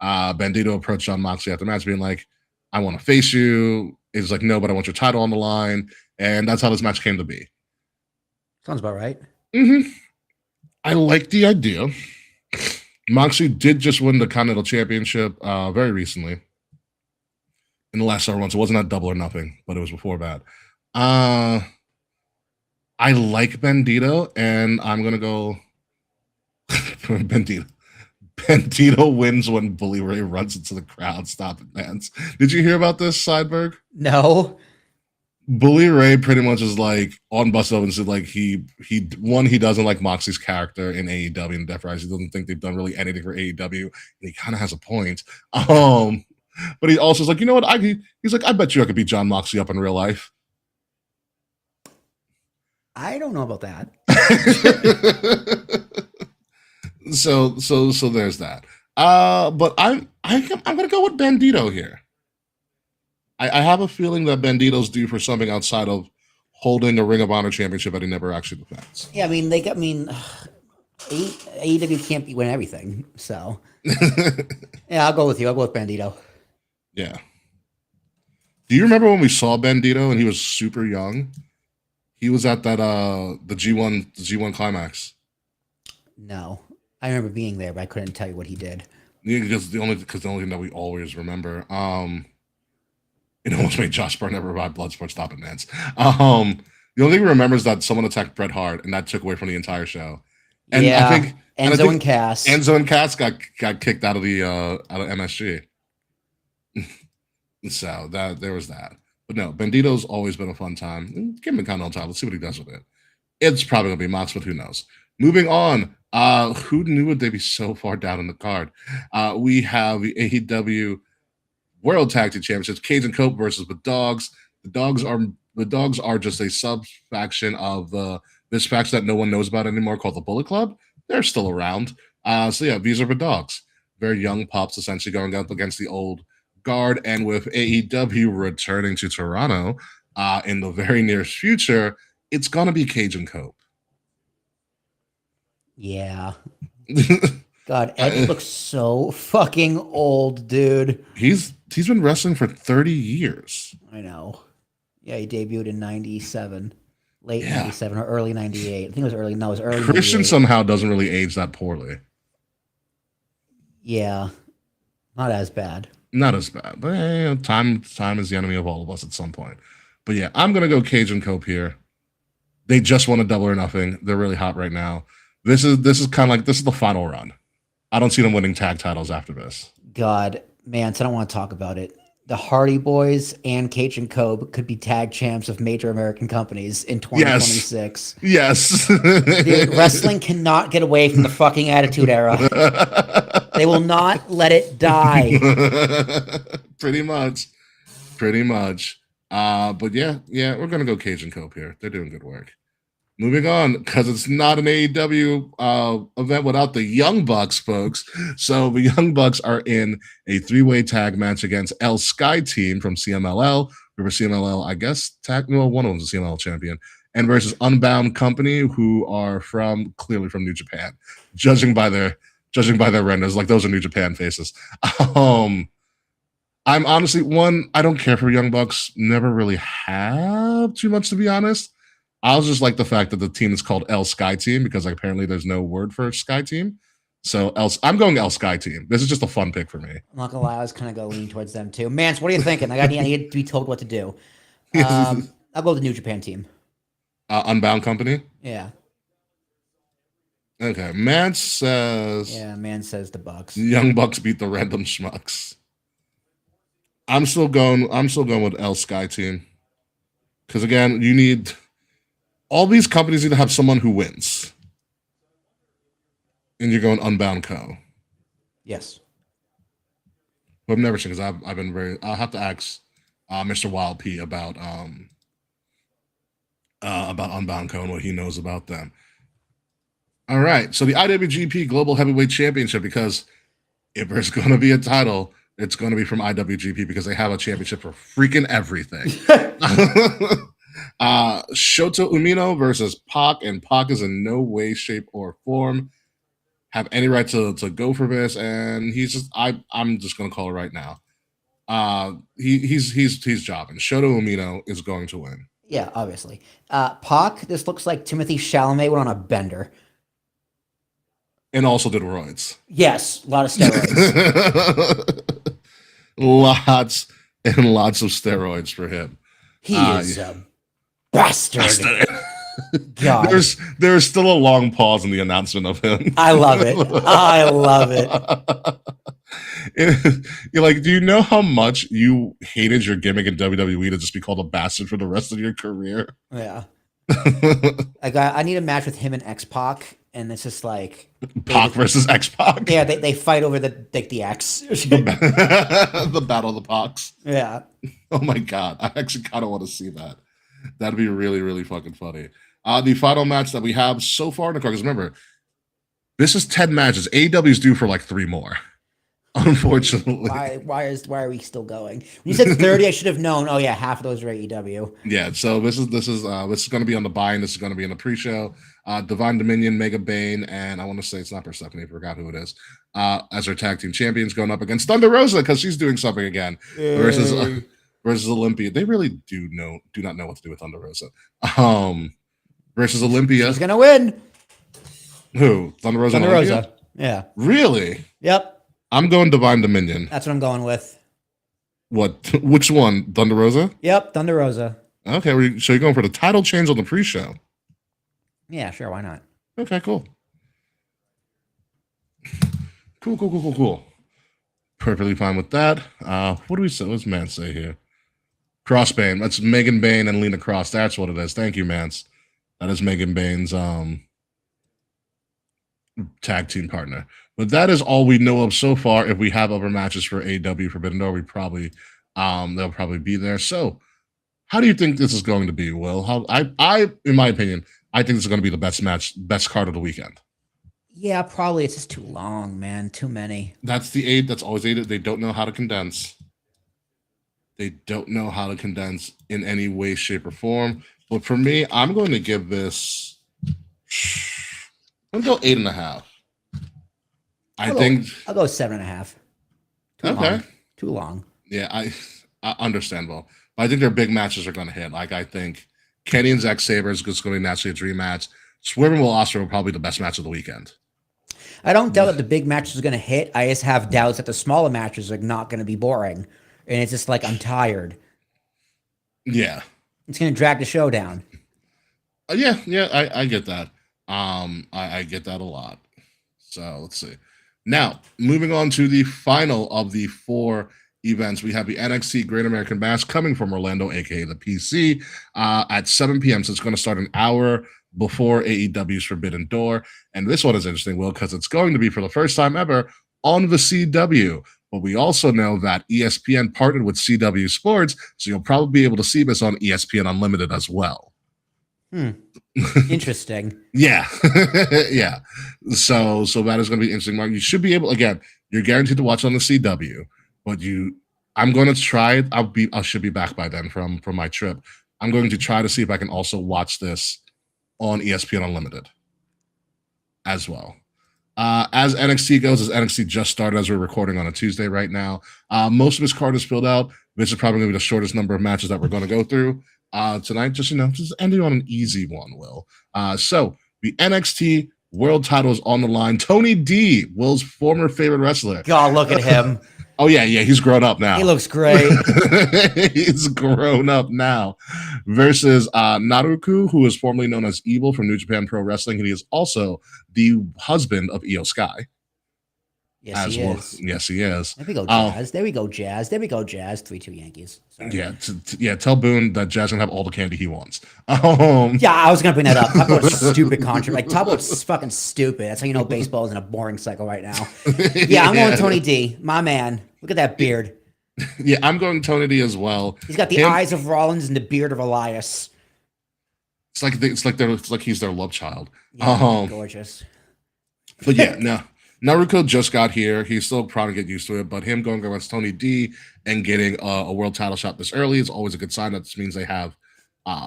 Bandito approached Jon Moxley after the match, being like, "I want to face you." He's like, "No, but I want your title on the line." And that's how this match came to be. Sounds about right. Mm-hmm. I like the idea. Moxley did just win the Continental Championship very recently. In the last several months. It wasn't at Double or Nothing, but it was before that. I like Bandito, and I'm going to go Bandito. Bandito wins when Bully Ray runs into the crowd. Stop it, man. Did you hear about this, Sideberg? No. Bully Ray pretty much is like on Bust Up and said like he doesn't like Moxley's character in AEW and Death Rise. He doesn't think they've done really anything for AEW, and he kind of has a point. But he also is like, you know what? He's like, I bet you I could beat Jon Moxley up in real life. I don't know about that. So there's that. But I'm gonna go with Bandito here. I have a feeling that Bandito's due for something outside of holding a Ring of Honor championship that he never actually defends. Yeah, AEW can't win everything. So yeah, I'll go with you. I'll go with Bandito. Yeah. Do you remember when we saw Bandito and he was super young? He was at that the G1 climax. No, I remember being there, but I couldn't tell you what he did. Yeah, because the only thing that we always remember, it almost made Josh Byrne never revive Bloodsport. Stop it, man. The only thing we remember is that someone attacked Bret Hart, and that took away from the entire show. And yeah, I think Enzo and Cass. Enzo and Cass got kicked out of MSG. So there was that. But no, Bandito's always been a fun time. Give him a Continental title. Let's see what he does with it. It's probably gonna be Mox, but who knows? Moving on. Who knew would they be so far down in the card? We have the AEW World Tag Team Championships, Cage and Cope versus the Dogs. The Dogs are just a sub faction of this faction that no one knows about anymore called the Bullet Club. they're still around. So yeah, these are the dogs. Very young pups, essentially going up against the old guard. And with AEW returning to Toronto in the very near future, it's gonna be Cajun Cope. Yeah. God, Edge looks so fucking old, dude. He's been wrestling for 30 years. I know. Yeah, he debuted in 97. Late Yeah. 97 or early 98. I think it was early. No, it was early Christian 98. somehow doesn't really age that poorly. Yeah. Not as bad. Not as bad, but time is the enemy of all of us at some point. But yeah, I'm gonna go Cajun Cope here. They just won a Double or Nothing. They're really hot right now. This is kind of like this is the final run. I don't see them winning tag titles after this. God, man, so I don't want to talk about it. The Hardy Boys and Cajun Cope could be tag champs of major American companies in 2026. Yes. Dude, wrestling cannot get away from the fucking Attitude Era. They will not let it die. Pretty much. But yeah, we're gonna go Cajun Cope here. They're doing good work. Moving on, because it's not an AEW event without the Young Bucks, folks. So the Young Bucks are in a three-way tag match against El Sky Team from CMLL. Remember CMLL, I guess, one of them's a CMLL champion. And versus Unbound Company, who are clearly from New Japan. Judging by their renders, like those are New Japan faces. I'm honestly, I don't care for Young Bucks. Never really have too much, to be honest. I was just like the fact that the team is called El Sky Team because apparently there's no word for Sky Team. So I'm going El Sky Team. This is just a fun pick for me. I'm not gonna lie, I was kind of going to lean towards them too. Mance, what are you thinking? I need to be told what to do. I'll go with the New Japan team. Unbound Company? Yeah. Okay. Mance says the Bucks. Young Bucks beat the random schmucks. I'm still going with El Sky Team. Because again, you need all these companies need to have someone who wins. And you're going Unbound Co. Yes. But I've never seen because I've been I'll have to ask Mr. Wild P about Unbound Co and what he knows about them. All right. So the IWGP Global Heavyweight Championship, because if there's gonna be a title, it's gonna be from IWGP because they have a championship for freaking everything. Shota Umino versus Pac, and Pac is in no way, shape, or form have any right to go for this, and he's just I'm just gonna call it right now. He's jobbing. Shota Umino is going to win. Yeah, obviously. Pac, this looks like Timothy Chalamet went on a bender. And also did roids. Yes, a lot of steroids. Lots and lots of steroids for him. He is a bastard. God. There's still a long pause in the announcement of him. I love it. You're like, do you know how much you hated your gimmick in WWE to just be called a bastard for the rest of your career? Yeah. I need a match with him and X-Pac, and it's just like Pac versus X-Pac. Yeah, they fight over the X. The Battle of the Pacs. Yeah. Oh my god, I actually kind of want to see that. That'd be really, really fucking funny. The final match that we have so far in the card, because remember, this is 10 matches. AEW is due for like 3 more. Unfortunately. Why are we still going? When you said 30, I should have known. Oh yeah, half of those are AEW. Yeah, so this is going to be on the buy-in. This is going to be in the pre-show. Divine Dominion, Mega Bane, and I want to say it's not Persephone. I forgot who it is. As our tag team champions going up against Thunder Rosa because she's doing something again versus Olympia. They really do not know what to do with Thunder Rosa. Versus Olympia. She's gonna win. Who? Thunder Rosa? Thunder Rosa. Yeah. Really? Yep. I'm going Divine Dominion. That's what I'm going with. What? Which one? Thunder Rosa? Yep, Thunder Rosa. Okay, so you're going for the title change on the pre-show? Yeah, sure. Why not? Okay, cool. Cool. Perfectly fine with that. What do we say? What's Mance say here? Crossbane. That's Megan Bane and Lena Cross. That's what it is. Thank you, Mance. That is Megan Bane's tag team partner. But that is all we know of so far. If we have other matches for AEW Forbidden Door, they'll probably be there. So, how do you think this is going to be, Will? In my opinion, I think this is going to be the best card of the weekend. Yeah, probably. It's just too long, man. Too many. That's the eight. That's always eight. They don't know how to condense. They don't know how to condense in any way, shape, or form. But for me, I'm going to give this. I'm going to go 8.5. I think. I'll go 7.5. Too Okay. long. Too long. Yeah, I understandable. But I think their big matches are going to hit. Like, I think Kenny and Zack Sabre is going to be naturally a dream match. Swerve and Will Ospreay will probably be the best match of the weekend. I don't doubt that the big matches are going to hit. I just have doubts that the smaller matches are not going to be boring. And it's just like, I'm tired. Yeah. It's going to drag the show down. Yeah, I get that. I get that a lot. So let's see. Now, moving on to the final of the 4 events, we have the NXT Great American Bash coming from Orlando, aka the PC, at 7 p.m. So it's going to start an hour before AEW's Forbidden Door. And this one is interesting, Will, because it's going to be for the first time ever on the CW. But we also know that ESPN partnered with CW Sports, so you'll probably be able to see this on ESPN Unlimited as well. Interesting. Yeah. Yeah. So that is going to be interesting, Mark. You should be able, again, you're guaranteed to watch on the CW, but I'm going to try it. I should be back by then from my trip. I'm going to try to see if I can also watch this on ESPN Unlimited as well. As NXT goes, as NXT just started as we're recording on a Tuesday right now, most of his card is filled out. This is probably going to be the shortest number of matches that we're going to go through tonight. Just ending on an easy one, Will. So the NXT World title is on the line. Tony D, Will's former favorite wrestler. God, look at him. Oh, yeah, he's grown up now. He looks great. He's grown up now. Versus Naruku, who is formerly known as Evil from New Japan Pro Wrestling, and he is also the husband of Io Sky. Yes, he is. Yes, he is. There we go, Jazz. There we go, Jazz. There we go, Jazz. 3-2 Yankees. Sorry. Yeah. Tell Boone that Jazz can have all the candy he wants. Yeah, I was gonna bring that up. Talk about stupid controversy. Like, talk about fucking stupid. That's how you know baseball is in a boring cycle right now. Yeah, I'm going Tony D. My man. Look at that beard. Yeah, I'm going Tony D as well. He's got the eyes of Rollins and the beard of Elias. It's like he's their love child. Yeah, gorgeous. But yeah, no. Naruko just got here. He's still probably get used to it, but him going against Tony D and getting a world title shot this early is always a good sign. That means they have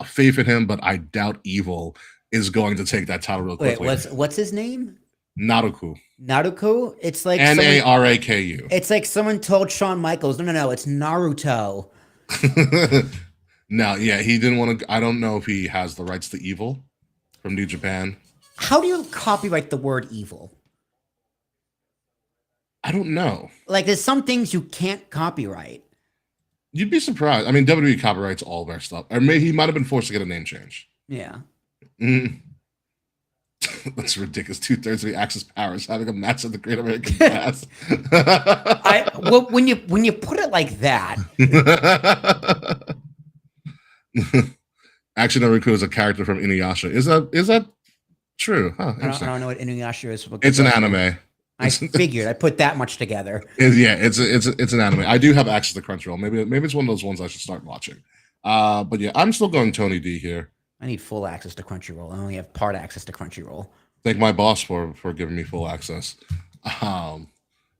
faith in him, but I doubt Evil is going to take that title real quickly. Wait, what's his name? Naruku. It's like Naraku. It's like someone told Shawn Michaels, no, it's Naruto. No, yeah, he didn't want to. I don't know if he has the rights to Evil from New Japan. How do you copyright the word evil? I don't know. Like, there's some things you can't copyright. You'd be surprised. I mean, WWE copyrights all their stuff. Or maybe he might have been forced to get a name change. Yeah. That's ridiculous. 2/3 of the Axis powers having a match at the Great American Bash. When you put it like that. Actually, Naruko is a character from Inuyasha. Is that true? Huh, I don't know what Inuyasha is. It's an anime. I figured. I put that much together. It's an anime. I do have access to Crunchyroll. Maybe it's one of those ones I should start watching. But yeah, I'm still going Tony D here. I need full access to Crunchyroll. I only have part access to Crunchyroll. Thank my boss for giving me full access. And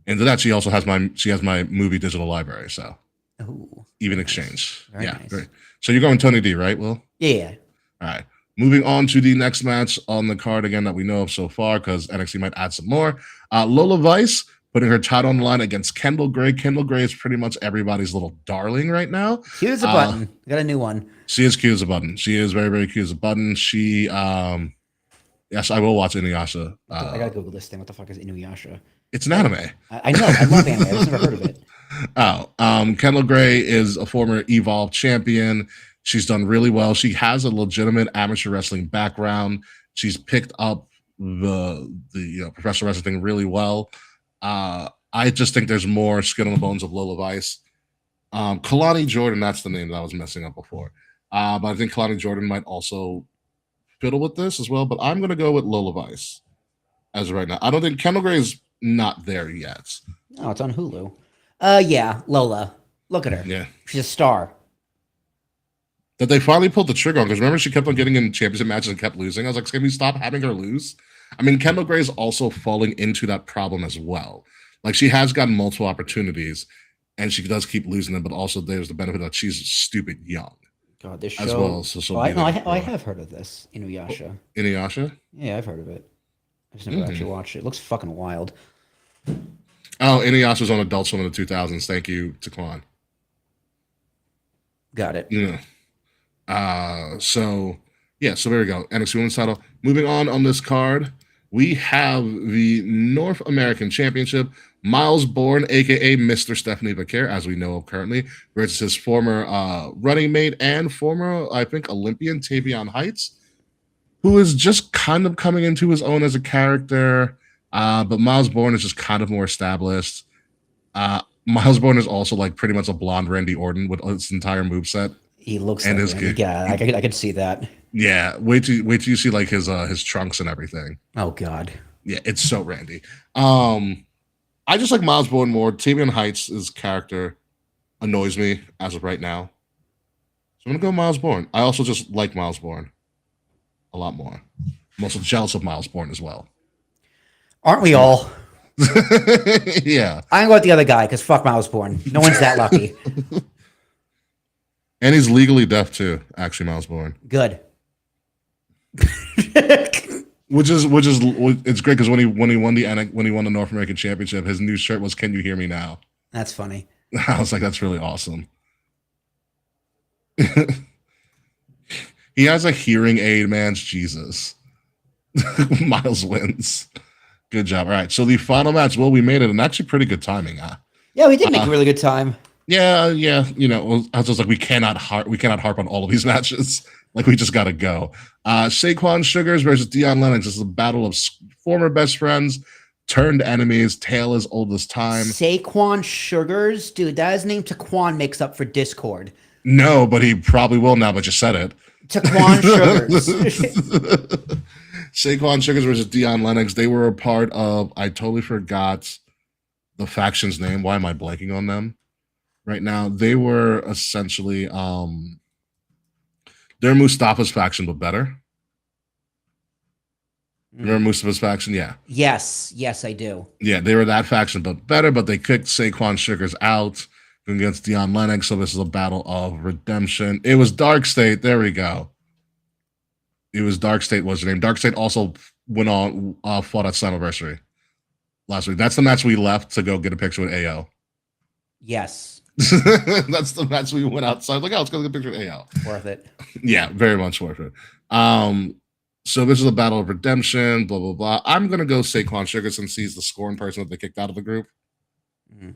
to that, she also has my movie digital library. So even exchange. Very nice. Great. So you're going Tony D, right, Will? Yeah. All right. Moving on to the next match on the card again that we know of so far, because NXT might add some more. Lola Vice putting her title on the line against Kendall Gray. Kendall Gray is pretty much everybody's little darling right now. Cute as a button. Got a new one. She is cute as a button. She is very, very cute as a button. She, yes, I will watch Inuyasha. I gotta Google this thing. What the fuck is Inuyasha? It's an anime. I know. I love anime. I've just never heard of it. Kendall Gray is a former Evolve champion. She's done really well. She has a legitimate amateur wrestling background. She's picked up the professional wrestling thing really well. I just think there's more skin on the bones of Lola Vice. Kalani Jordan, that's the name that I was messing up before. But I think Kalani Jordan might also fiddle with this as well. But I'm going to go with Lola Vice as of right now. I don't think Kendall Gray is not there yet. Oh, it's on Hulu. Yeah, Lola. Look at her. Yeah. She's a star. That they finally pulled the trigger on, because remember she kept on getting in championship matches and kept losing. I was like, can we stop having her lose? I mean, Kendall Gray is also falling into that problem as well. Like she has gotten multiple opportunities, and she does keep losing them. But also, there's the benefit that she's stupid young. God, this show. As well, so she'll I, be no, there I for- have heard of this Inuyasha. Inuyasha. Yeah, I've heard of it. I just never actually watched it. It looks fucking wild. Oh, Inuyasha's on Adult Swim in the 2000s. Thank you to Kwan. Got it. Yeah. So there we go. NXT Women's title. Moving on this card, we have the North American Championship. Miles Bourne, aka Mr. Stephanie Vaquer, as we know of currently, versus his former running mate and former, I think, Olympian Tavion Heights, who is just kind of coming into his own as a character. But Miles Bourne is just kind of more established. Miles Bourne is also like pretty much a blonde Randy Orton with his entire moveset. He looks And like is him. good. Yeah, I could see that. Yeah, wait till you see like his trunks and everything. Oh God. Yeah, it's so Randy. I just like Miles Bourne more. Tavion Heights' character annoys me as of right now. So I'm gonna go Miles Bourne. I also just like Miles Bourne a lot more. I'm also jealous of Miles Bourne as well. Aren't we all? Yeah. I'm gonna go with the other guy because fuck Miles Bourne. No one's that lucky. And he's legally deaf too, actually, Miles Bourne. Good. Which is it's great because when he won the North American Championship, his new shirt was "Can you hear me now?" That's funny. I was like, that's really awesome. He has a hearing aid, man's Jesus. Miles wins. Good job. All right, so the final match, well, we made it, and actually pretty good timing. Yeah, we did make a really good time. Yeah. You know, I was just like, we cannot harp on all of these matches. Like, we just got to go. Saquon Sugars versus Dion Lennox. This is a battle of former best friends turned enemies. Tale as old as time. Saquon Sugars, dude, that is named Taquan makes up for Discord. No, but he probably will now. But you said it. Taquan Sugars. Saquon Sugars versus Dion Lennox. They were a part of. I totally forgot the faction's name. Why am I blanking on them right now? They were essentially they're Mustafa's faction, but better. Remember Mustafa's faction? Yeah. Yes, I do. Yeah, they were that faction, but better. But they kicked Saquon Sugars out against Dion Lennox. So this is a battle of redemption. It was Dark State. There we go. It was Dark State was her name. Dark State also went on fought at Slammiversary last week. That's the match we left to go get a picture with AO. Yes. That's the match we went outside. Like, oh, let's go get a picture with AO. Worth it. Yeah, very much worth it. So this is a battle of redemption, blah, blah, blah. I'm going to go Saquon Sugar since he's the scoring person that they kicked out of the group. Mhm.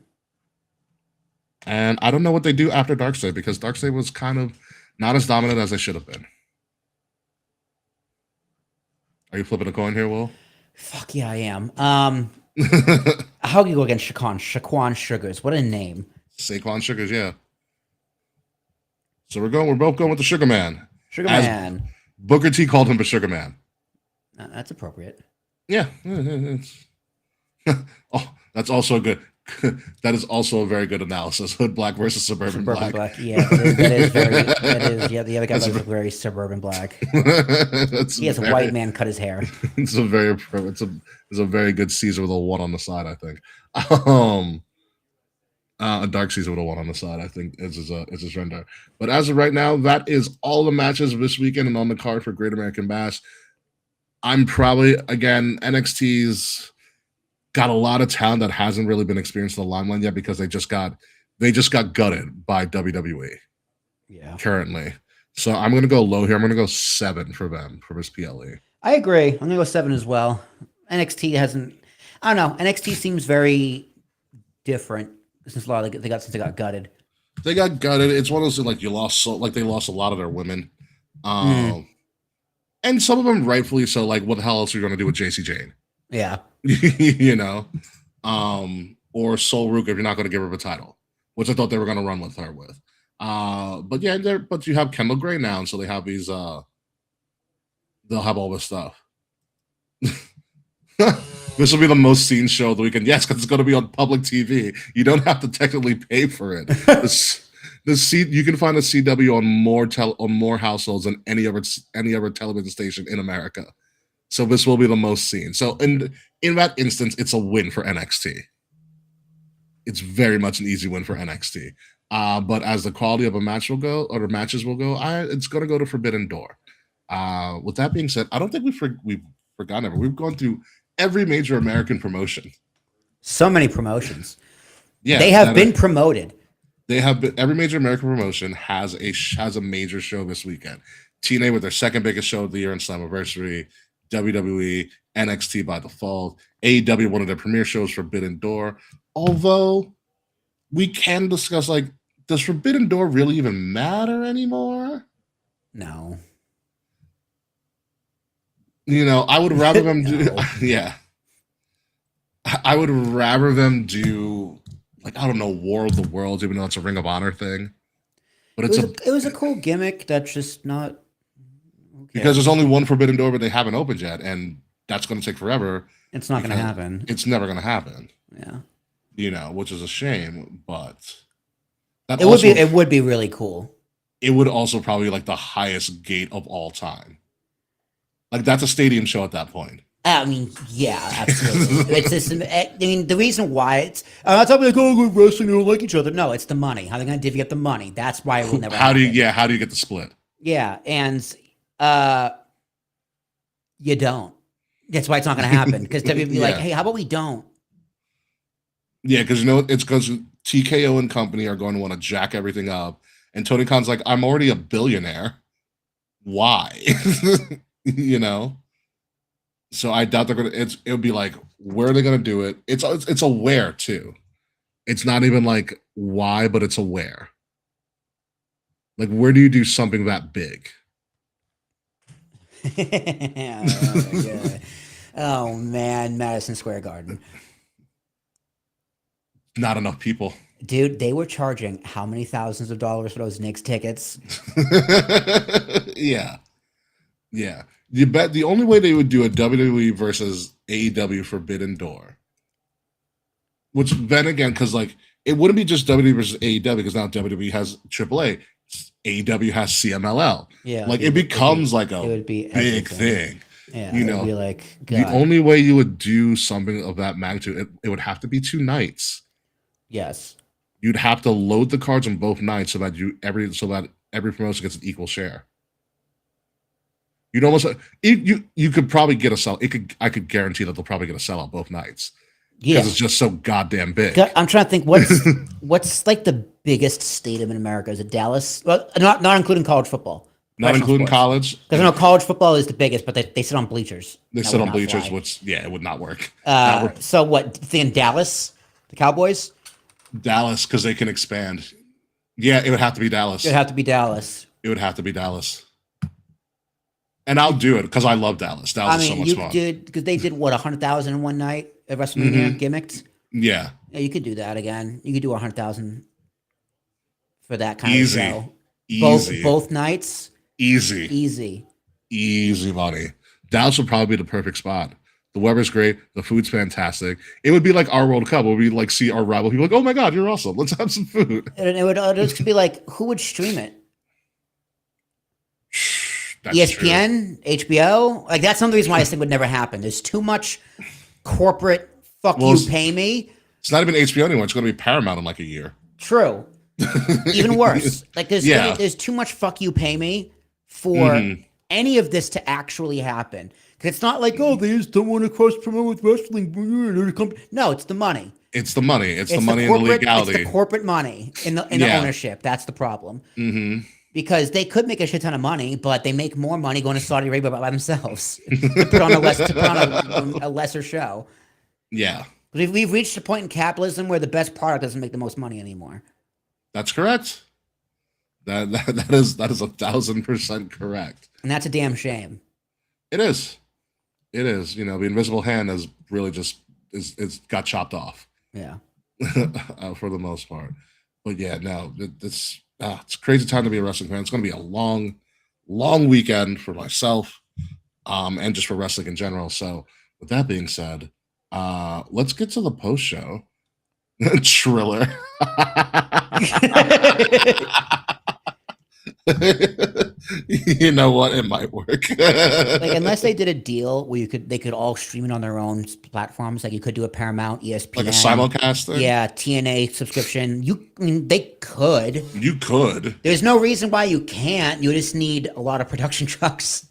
And I don't know what they do after Darkseid because Darkseid was kind of not as dominant as they should have been. Are you flipping a coin here, Will? Fuck yeah, I am. How do you go against Shaquan Sugars? What a name. Saquon Sugars, yeah. So we're both going with the Sugar Man. Sugar As- Man. Booker T called him the Sugar Man. That's appropriate. Yeah. Oh, that's also good. That is also a very good analysis. Hood Black versus Suburban Black. Yeah, that is very. That is. Yeah, the other guy does look very suburban black. He has a white man cut his hair. It's a very good Caesar with a 1 on the side, I think. A dark Caesar with a 1 on the side, I think, is his render. But as of right now, that is all the matches this weekend and on the card for Great American Bash. I'm probably, again, NXT's got a lot of talent that hasn't really been experienced in the limelight yet because they just got gutted by WWE. Yeah. Currently. So I'm gonna go low here. I'm gonna go 7 for them for this PLE. I agree. I'm gonna go 7 as well. NXT hasn't. I don't know. NXT seems very different since they got gutted. They got gutted. It's one of those like they lost a lot of their women. And some of them rightfully so. Like, what the hell else are you gonna do with JC Jane? Yeah. You know, or Sol Ruka if you're not going to give her the title, which I thought they were going to run with her with. But yeah, but you have Kendall Gray now, and so they have these. They'll have all this stuff. This will be the most seen show of the weekend. Yes, because it's going to be on public TV. You don't have to technically pay for it. You can find the CW on more households than any other television station in America. So this will be the most seen. So in that instance, it's a win for NXT. It's very much an easy win for NXT. But as the quality of a match will go, or the matches will go, it's going to go to Forbidden Door. With that being said, I don't think we've forgotten ever. We've gone through every major American promotion. So many promotions. Yeah, they have been promoted. They have been. Every major American promotion has a major show this weekend. TNA with their second biggest show of the year in Slammiversary. WWE, NXT by default. AEW, one of their premier shows, Forbidden Door. Although we can discuss, like, does Forbidden Door really even matter anymore? No. You know, I would rather them do. Yeah. I would rather them do, like, I don't know, War of the Worlds, even though it's a Ring of Honor thing. But it was a cool gimmick that's just not. Because there's only one Forbidden Door, but they haven't opened yet, and that's going to take forever. It's not going to happen. It's never going to happen. Yeah. You know, which is a shame, but it would be really cool. It would also probably be like the highest gate of all time. Like, that's a stadium show at that point. I mean, yeah, absolutely. It's just, I mean, the reason why it's I'm not talking like, oh, wrestling, they don't like each other. No, it's the money. How are they going to divvy up the money? That's why it will never. How do you get the split? Yeah, and you don't. That's why it's not going to happen, because WWE be like, hey, how about we don't? Yeah, because it's because TKO and company are going to want to jack everything up, and Tony Khan's like, I'm already a billionaire. Why? You know. So I doubt they're gonna. It'll be like, where are they gonna do it? It's a where too. It's not even like why, but it's a where. Like, where do you do something that big? Oh man, Madison Square Garden. Not enough people. Dude, they were charging how many thousands of dollars for those Knicks tickets? Yeah. You bet the only way they would do a WWE versus AEW Forbidden Door, which then again, because like it wouldn't be just WWE versus AEW, because now WWE has AAA, AEW has CMLL. Yeah, like it becomes like a big thing. Yeah, you know, be like, God. The only way you would do something of that magnitude, it would have to be 2 nights. Yes, you'd have to load the cards on both nights so that every promotion gets an equal share. You'd almost you could probably get a sell. I could guarantee that they'll probably get a sellout both nights. Yeah, because it's just so goddamn big. I'm trying to think what's like the biggest stadium in America. Is it Dallas? Well, not including college football. Not including college. Because I know college football is the biggest, but they sit on bleachers. They sit on bleachers, which it would not work. So what? In Dallas, the Cowboys. Dallas, because they can expand. Yeah, it would have to be Dallas. It would have to be Dallas. It would have to be Dallas. And I'll do it because I love Dallas. Dallas is so much fun. Because they did what 100,000 in one night at WrestleMania gimmicked. Yeah, you could do that again. You could do 100,000 for that kind of show. Easy. Both nights. Easy money. Dallas would probably be the perfect spot. The weather's great. The food's fantastic. It would be like our World Cup where we like see our rival people like, oh my God, you're awesome. Let's have some food. And it would just be like, who would stream it? That's ESPN, true. HBO, like that's some of the reason why I think would never happen. There's too much corporate you pay me. It's not even HBO anymore. It's going to be Paramount in like a year. True. Even worse. Like there's too much you pay me for any of this to actually happen. Because it's not like, oh, they just don't want to cross promote with wrestling. No, it's the money. It's the money. It's the money and the legality. It's the corporate money in the ownership. That's the problem. Mm-hmm. Because they could make a shit ton of money, but they make more money going to Saudi Arabia by themselves to put on a lesser show. Yeah. We've reached a point in capitalism where the best product doesn't make the most money anymore. That's correct. That is 1,000% correct. And that's a damn shame. It is. You know, the invisible hand has really just it's got chopped off. Yeah. For the most part. But yeah, no, it's a crazy time to be a wrestling fan. It's going to be a long weekend for myself, and just for wrestling in general. So, with that being said, let's get to the post show. Triller. You know what? It might work. Like unless they did a deal where they could all stream it on their own platforms. Like you could do a Paramount, ESPN, like a simulcast thing. Yeah, TNA subscription. They could. You could. There's no reason why you can't. You just need a lot of production trucks.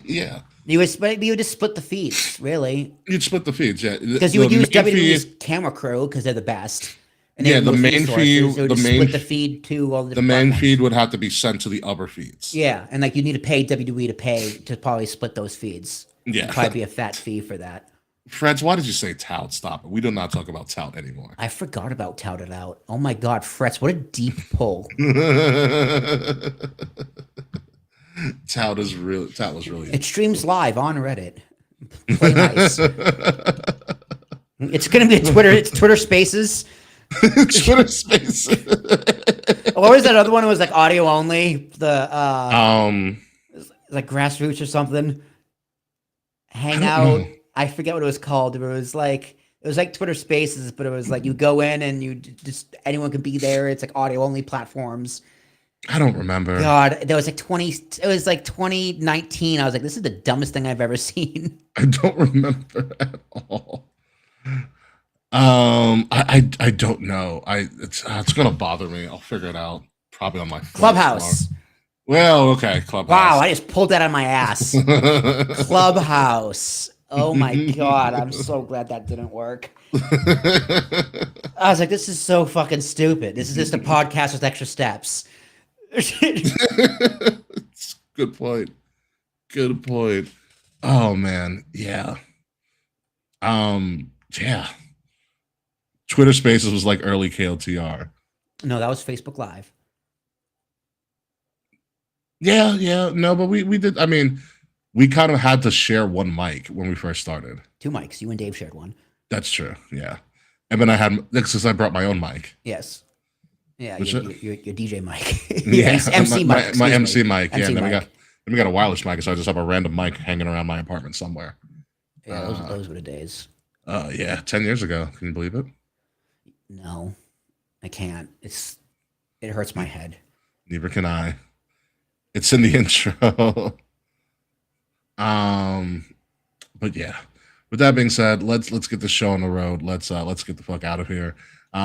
Yeah. You would just split the feeds, really. You'd split the feeds, yeah. Because you would use WWE's camera crew because they're the best. And yeah, the main feed, split the feed to all the main feed would have to be sent to the other feeds. Yeah, and like you need to pay WWE to probably split those feeds. Yeah, it'd probably be a fat fee for that. Freds, why did you say tout? Stop it. We do not talk about tout anymore. I forgot about tout it out. Oh my god, Frets, what a deep pull. Tout was really. It streams live on Reddit. Play nice. It's gonna be It's Twitter Spaces. Twitter Spaces. What was that other one? It was like audio only. The like Grassroots or something. Hangout. I forget what it was called. It was like Twitter Spaces, but it was like you go in and you just anyone can be there. It's like audio only platforms. I don't remember. God, there was like 2019. I was like, this is the dumbest thing I've ever seen. I don't remember at all. I don't know. It's gonna bother me. I'll figure it out. Probably on my phone Clubhouse. Tomorrow. Well, okay, Clubhouse. Wow, I just pulled that out of my ass. Clubhouse. Oh my god, I'm so glad that didn't work. I was like, this is so fucking stupid. This is just a podcast with extra steps. Good point. Good point. Oh man, yeah. Yeah. Twitter Spaces was like early KLTR. No, that was Facebook Live. Yeah. No, but we did. I mean, we kind of had to share one mic when we first started. 2 mics. You and Dave shared one. That's true. Yeah. And then I had, since I brought my own mic. Yes. Yeah, your DJ mic. Yeah, MC mic. My MC mic. Yeah, MC and then mic. we got a wireless mic, so I just have a random mic hanging around my apartment somewhere. Yeah, those were the days. Yeah, 10 years ago. Can you believe it? No, I can't. It hurts my head. Neither can I. It's in the intro. But yeah. With that being said, let's get the show on the road. Let's get the fuck out of here.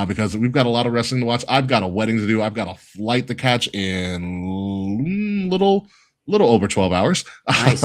Because we've got a lot of wrestling to watch. I've got a wedding to do. I've got a flight to catch in little over 12 hours. Nice.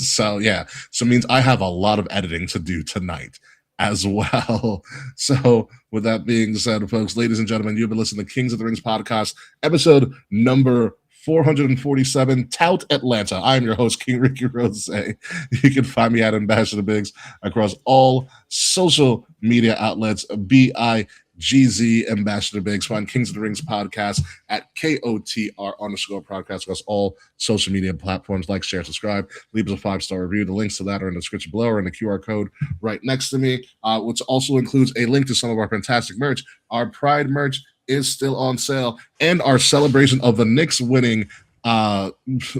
So yeah. So it means I have a lot of editing to do tonight as well. So with that being said, folks, ladies and gentlemen, you've been listening to Kings of the Rings podcast, episode number 447, Tout Atlanta. I am your host, King Ricky Rose. You can find me at Ambassador Biggs across all social media outlets, BIGZ Ambassador Biggs. Find Kings of the Rings podcast at KOTR_podcast across all social media platforms. Like, share, subscribe, leave us a 5-star review. The links to that are in the description below or in the QR code right next to me, which also includes a link to some of our fantastic merch. Our Pride merch is still on sale, and our celebration of the Knicks winning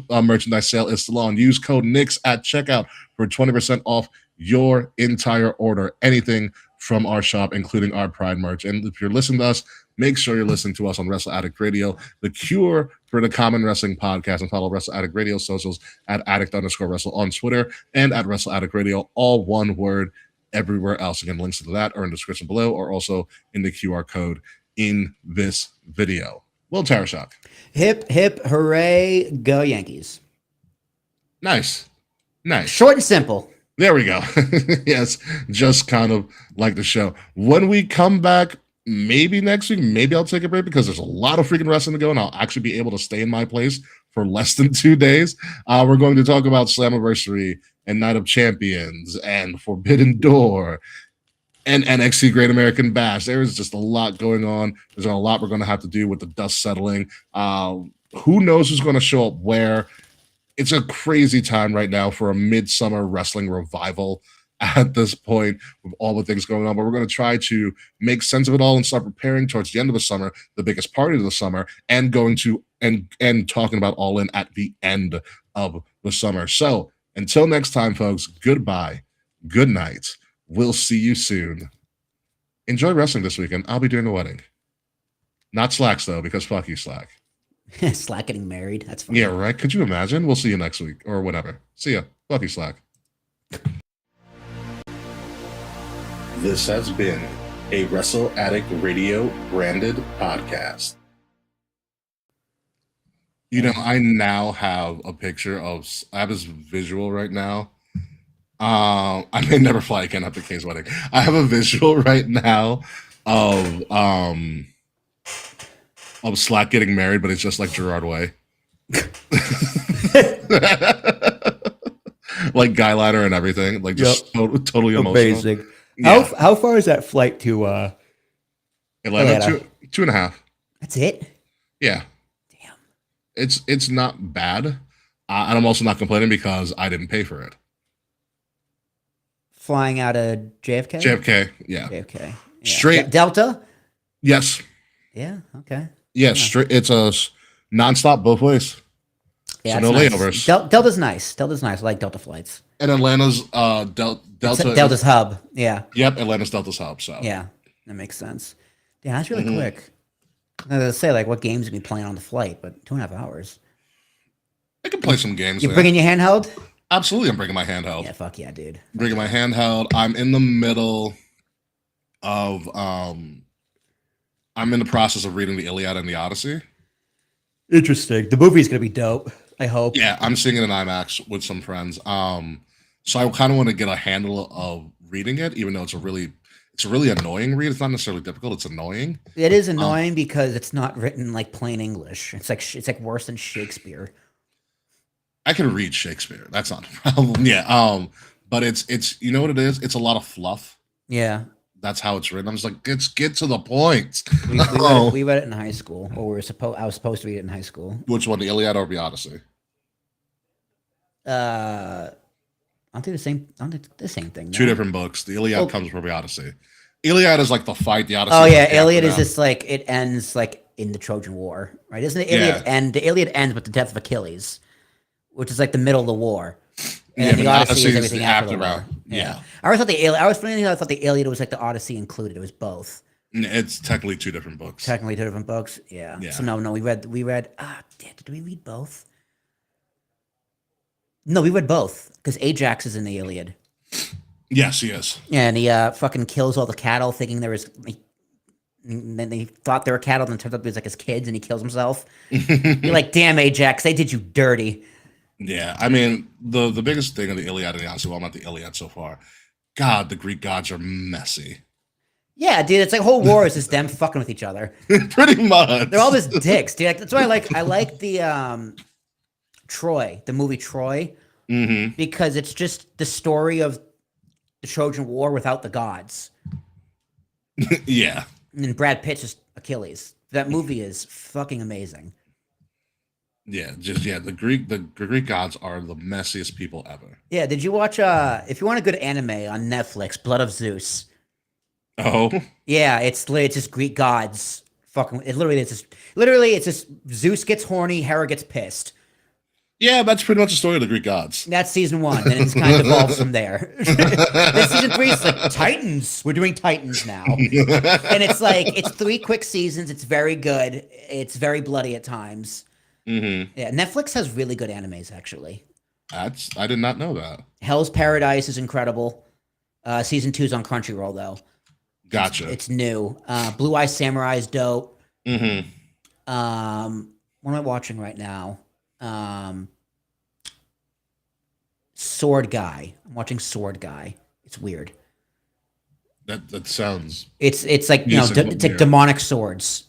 merchandise sale is still on. Use code Knicks at checkout for 20% off your entire order. Anything from our shop, including our Pride merch. And if you're listening to us, make sure you're listening to us on Wrestle Addict Radio, the cure for the common wrestling podcast, and follow Wrestle Addict Radio socials at addict_wrestle on Twitter and at Wrestle Addict Radio, all one word, everywhere else. Again, links to that are in the description below or also in the QR code in this video. Will Tarashok. Hip, hip, hooray, go Yankees. Nice. Short and simple. There we go. Yes, just kind of like the show. When we come back, maybe next week, maybe I'll take a break because there's a lot of freaking wrestling to go, and I'll actually be able to stay in my place for less than 2 days. We're going to talk about Slammiversary and Night of Champions and Forbidden Door and NXT Great American Bash. There is just a lot going on. There's a lot we're going to have to do with the dust settling. Who knows who's going to show up where? It's a crazy time right now for a midsummer wrestling revival at this point with all the things going on. But we're going to try to make sense of it all and start preparing towards the end of the summer, the biggest party of the summer, and going to and talking about All In at the end of the summer. So until next time, folks, goodbye, good night. We'll see you soon. Enjoy wrestling this weekend. I'll be doing the wedding. Not Slacks, though, because fuck you, Slack. Slack getting married. That's fine. Yeah, right. Could you imagine? We'll see you next week or whatever. See ya. Love you, Slack. This has been a Wrestle Addict Radio branded podcast. You know, I now have a picture of, I have this visual right now. I may never fly again after Kay's wedding. I have a visual right now of Slack getting married, but it's just like Gerard Way. Like guy liner and everything. Like just totally emotional. Amazing. Yeah. How far is that flight to Atlanta? 2.5. That's it? Yeah. Damn. It's not bad. And I'm also not complaining because I didn't pay for it. Flying out of JFK? JFK, yeah. JFK. Yeah. Straight. Delta? Yes. Yeah, okay. Yeah, straight. It's a nonstop both ways. Yeah, so no nice. layovers. Delta's nice. Delta's nice. I like Delta flights. And Atlanta's Delta. Delta's hub. Yeah. Yep, Atlanta's Delta's hub. So yeah, that makes sense. Yeah, that's really quick. I was gonna say, like, what games you be playing on the flight, but 2.5 hours. I can play some games. You bringing your handheld? Absolutely, I'm bringing my handheld. Yeah, fuck yeah, dude. Bringing my handheld. I'm in the middle of I'm in the process of reading the Iliad and the Odyssey. Interesting. The movie's gonna be dope. I hope. Yeah, I'm seeing it in IMAX with some friends. So I kind of want to get a handle of reading it, even though it's a really annoying read. It's not necessarily difficult. It's annoying. It is annoying because it's not written like plain English. It's like worse than Shakespeare. I can read Shakespeare. That's not a problem. Yeah. But it's you know what it is? It's a lot of fluff. Yeah. That's how it's written. I'm just like, let's get to the point. We read it in high school, or I was supposed to read it in high school. Which one, the Iliad or the Odyssey? I don't think the same thing. No. Two different books. The Iliad comes from the Odyssey. Iliad is like the fight. The Odyssey. Oh yeah, Iliad is just like it ends like in the Trojan War, right? Isn't the Iliad end? The Iliad ends with the death of Achilles, which is like the middle of the war. And the Odyssey is everything after the war. Yeah. I always thought I thought the Iliad was like the Odyssey included. It was both. It's technically two different books. Technically two different books. Yeah. So no, we read. Did we read both? No, we read both because Ajax is in the Iliad. Yes, he is. Yeah, and he fucking kills all the cattle, thinking there was. And then they thought they were cattle, and it turns out it was like his kids, and he kills himself. You're like, damn, Ajax, they did you dirty. Yeah, I mean, the biggest thing of the Iliad and the Odyssey, well, not the Iliad so far. God, the Greek gods are messy. Yeah, dude, it's like whole war is just them fucking with each other. Pretty much. They're all just dicks, dude. Like, that's why I like the Troy, the movie Troy, because it's just the story of the Trojan War without the gods. Yeah. And Brad Pitt's just Achilles. That movie is fucking amazing. Yeah, the Greek gods are the messiest people ever. Yeah, did you watch if you want a good anime on Netflix, Blood of Zeus? Oh. Yeah, it's just Greek gods fucking it's just Zeus gets horny, Hera gets pissed. Yeah, that's pretty much the story of the Greek gods. That's season 1, and it's kind of evolves from there. This season 3 is like Titans. We're doing Titans now. And it's 3 quick seasons, it's very good. It's very bloody at times. Yeah, Netflix has really good animes, actually. I did not know that. Hell's Paradise is incredible. Season 2 is on Crunchyroll, though. Gotcha. It's new. Blue Eye Samurai is dope. What am I watching right now? Sword Guy. I'm watching Sword Guy. It's weird. That sounds. It's like it's like demonic swords.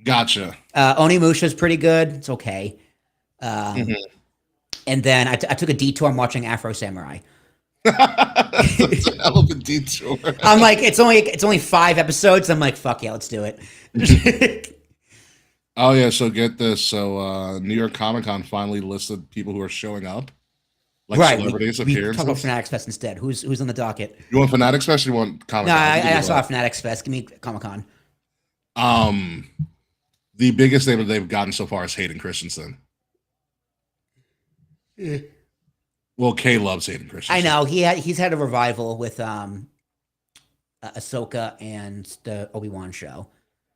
Gotcha. Onimusha is pretty good. It's okay. And then I took a detour. I'm watching Afro Samurai. It's a hell of a detour. I'm like, it's only 5 episodes. I'm like, fuck yeah, let's do it. Oh yeah, so get this. So New York Comic Con finally listed people who are showing up. Like celebrities appearances. Talk about Fanatics Fest instead. Who's on the docket? You want Fanatics Fest or you want Comic Con? No, I saw Fanatics Fest. Give me Comic Con. The biggest name that they've gotten so far is Hayden Christensen. Well, Kay loves Hayden Christensen. I know he's had a revival with Ahsoka and the Obi-Wan show,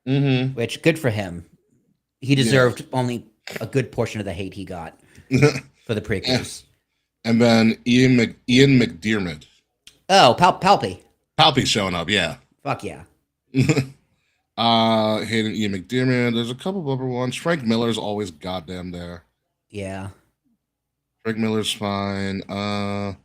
which good for him. He deserved only a good portion of the hate he got for the prequels. And then Ian McDiarmid. Oh, Palpy. Palpy's showing up, yeah. Fuck yeah. Hayden Ian McDiarmid. There's a couple of other ones. Frank Miller's always goddamn there. Yeah. Frank Miller's fine. A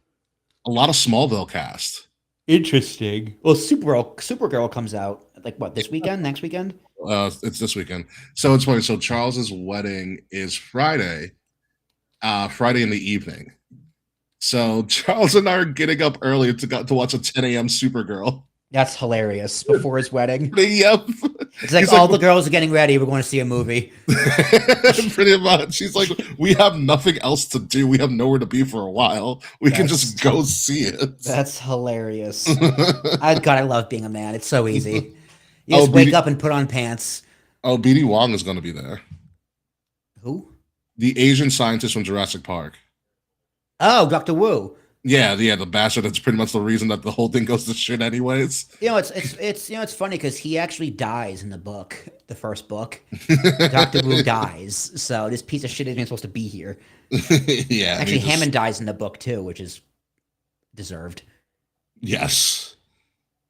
lot of Smallville cast. Interesting. Well, Supergirl comes out like what, this weekend? Next weekend? It's this weekend. So it's funny. So Charles's wedding is Friday in the evening. So Charles and I are getting up early to watch a 10 a.m. Supergirl. That's hilarious. Before his wedding. Yep. It's like all the girls are getting ready. We're going to see a movie. Pretty much. She's like, we have nothing else to do. We have nowhere to be for a while. We can just go see it. That's hilarious. I love being a man. It's so easy. You just wake up and put on pants. Oh, BD Wong is going to be there. Who? The Asian scientist from Jurassic Park. Oh, Dr. Wu. Yeah, the bastard. That's pretty much the reason that the whole thing goes to shit, anyways. It's funny because he actually dies in the book, the first book. Dr. Wu dies, so this piece of shit isn't supposed to be here. Yeah, actually, Hammond dies in the book too, which is deserved. Yes,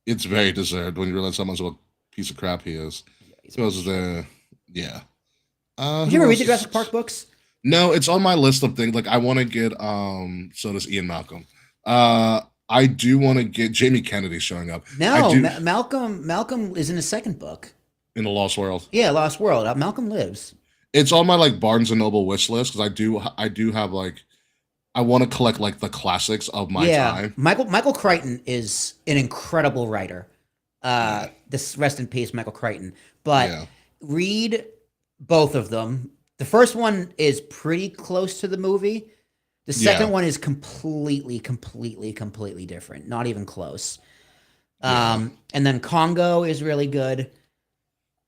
it's very deserved when you realize how much of a piece of crap he is. Yeah. Did you ever read the Jurassic Park books? No, it's on my list of things. Like I want to get. So does Ian Malcolm. I do want to get Jamie Kennedy showing up. No, Malcolm is in the second book. In the Lost World. Yeah, Lost World. Malcolm lives. It's on my like Barnes and Noble wish list because I do have like I want to collect like the classics of my time. Michael Crichton is an incredible writer. This rest in peace, Michael Crichton. But read both of them. The first one is pretty close to the movie. The second one is completely different. Not even close. And then Congo is really good.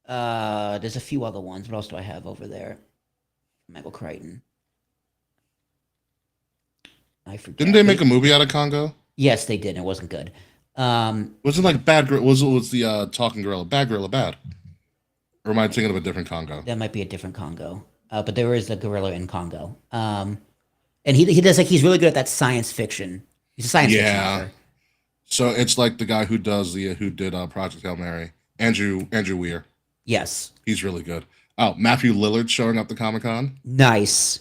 There's a few other ones. What else do I have over there? Michael Crichton. I forget. Didn't they make a movie out of Congo? Yes, they did. It wasn't good. Wasn't like Bad Gorilla? Was the talking gorilla? Bad Gorilla bad? Or am I thinking of a different Congo? That might be a different Congo. But there is a gorilla in Congo. And he does he's really good at that science fiction. He's a science fiction author. So it's like the guy who did Project Hail Mary, Andrew Weir. Yes, he's really good. Oh, Matthew Lillard showing up to Comic-Con. Nice.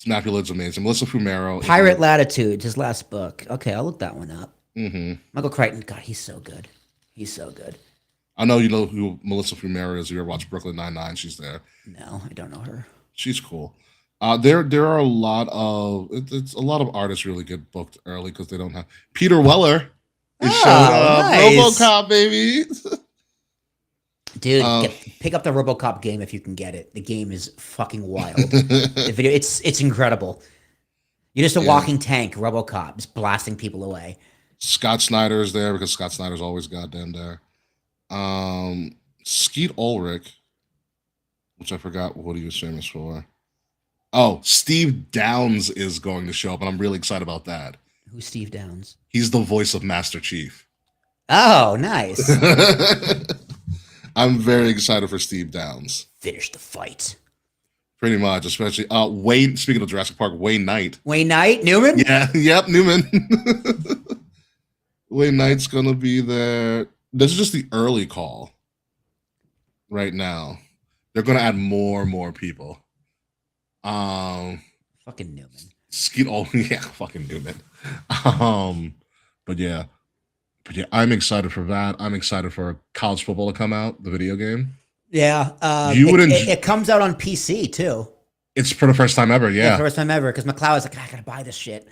Matthew Lillard's amazing. Melissa Fumero. Pirate Latitude, his last book. Okay, I'll look that one up. Mm-hmm. Michael Crichton, God, he's so good. He's so good. I know you know who Melissa Fumero is. You ever watch Brooklyn Nine-Nine? She's there. No, I don't know her. She's cool. There are a lot of artists really get booked early because they don't have. Peter Weller is showing up. Nice. RoboCop, baby. Dude, pick up the RoboCop game if you can get it. The game is fucking wild. The video, it's incredible. You're just a walking tank, RoboCop, just blasting people away. Scott Snyder is there because Scott Snyder's always goddamn there. Skeet Ulrich, which I forgot what he was famous for. Oh, Steve Downs is going to show up, and I'm really excited about that. Who's Steve Downs? He's the voice of Master Chief. Oh, nice. I'm very excited for Steve Downs. Finish the fight. Pretty much, especially Wayne. Speaking of Jurassic Park, Wayne Knight. Wayne Knight, Newman. Yeah, yep, Newman. Wayne Knight's gonna be there. This is just the early call. Right now, they're gonna add more and more people. Fucking Newman. Fucking Newman. But yeah, I'm excited for that. I'm excited for college football to come out, the video game. Yeah, it comes out on PC too. It's for the first time ever. Yeah, first time ever. Because McLeod was like, I gotta buy this shit.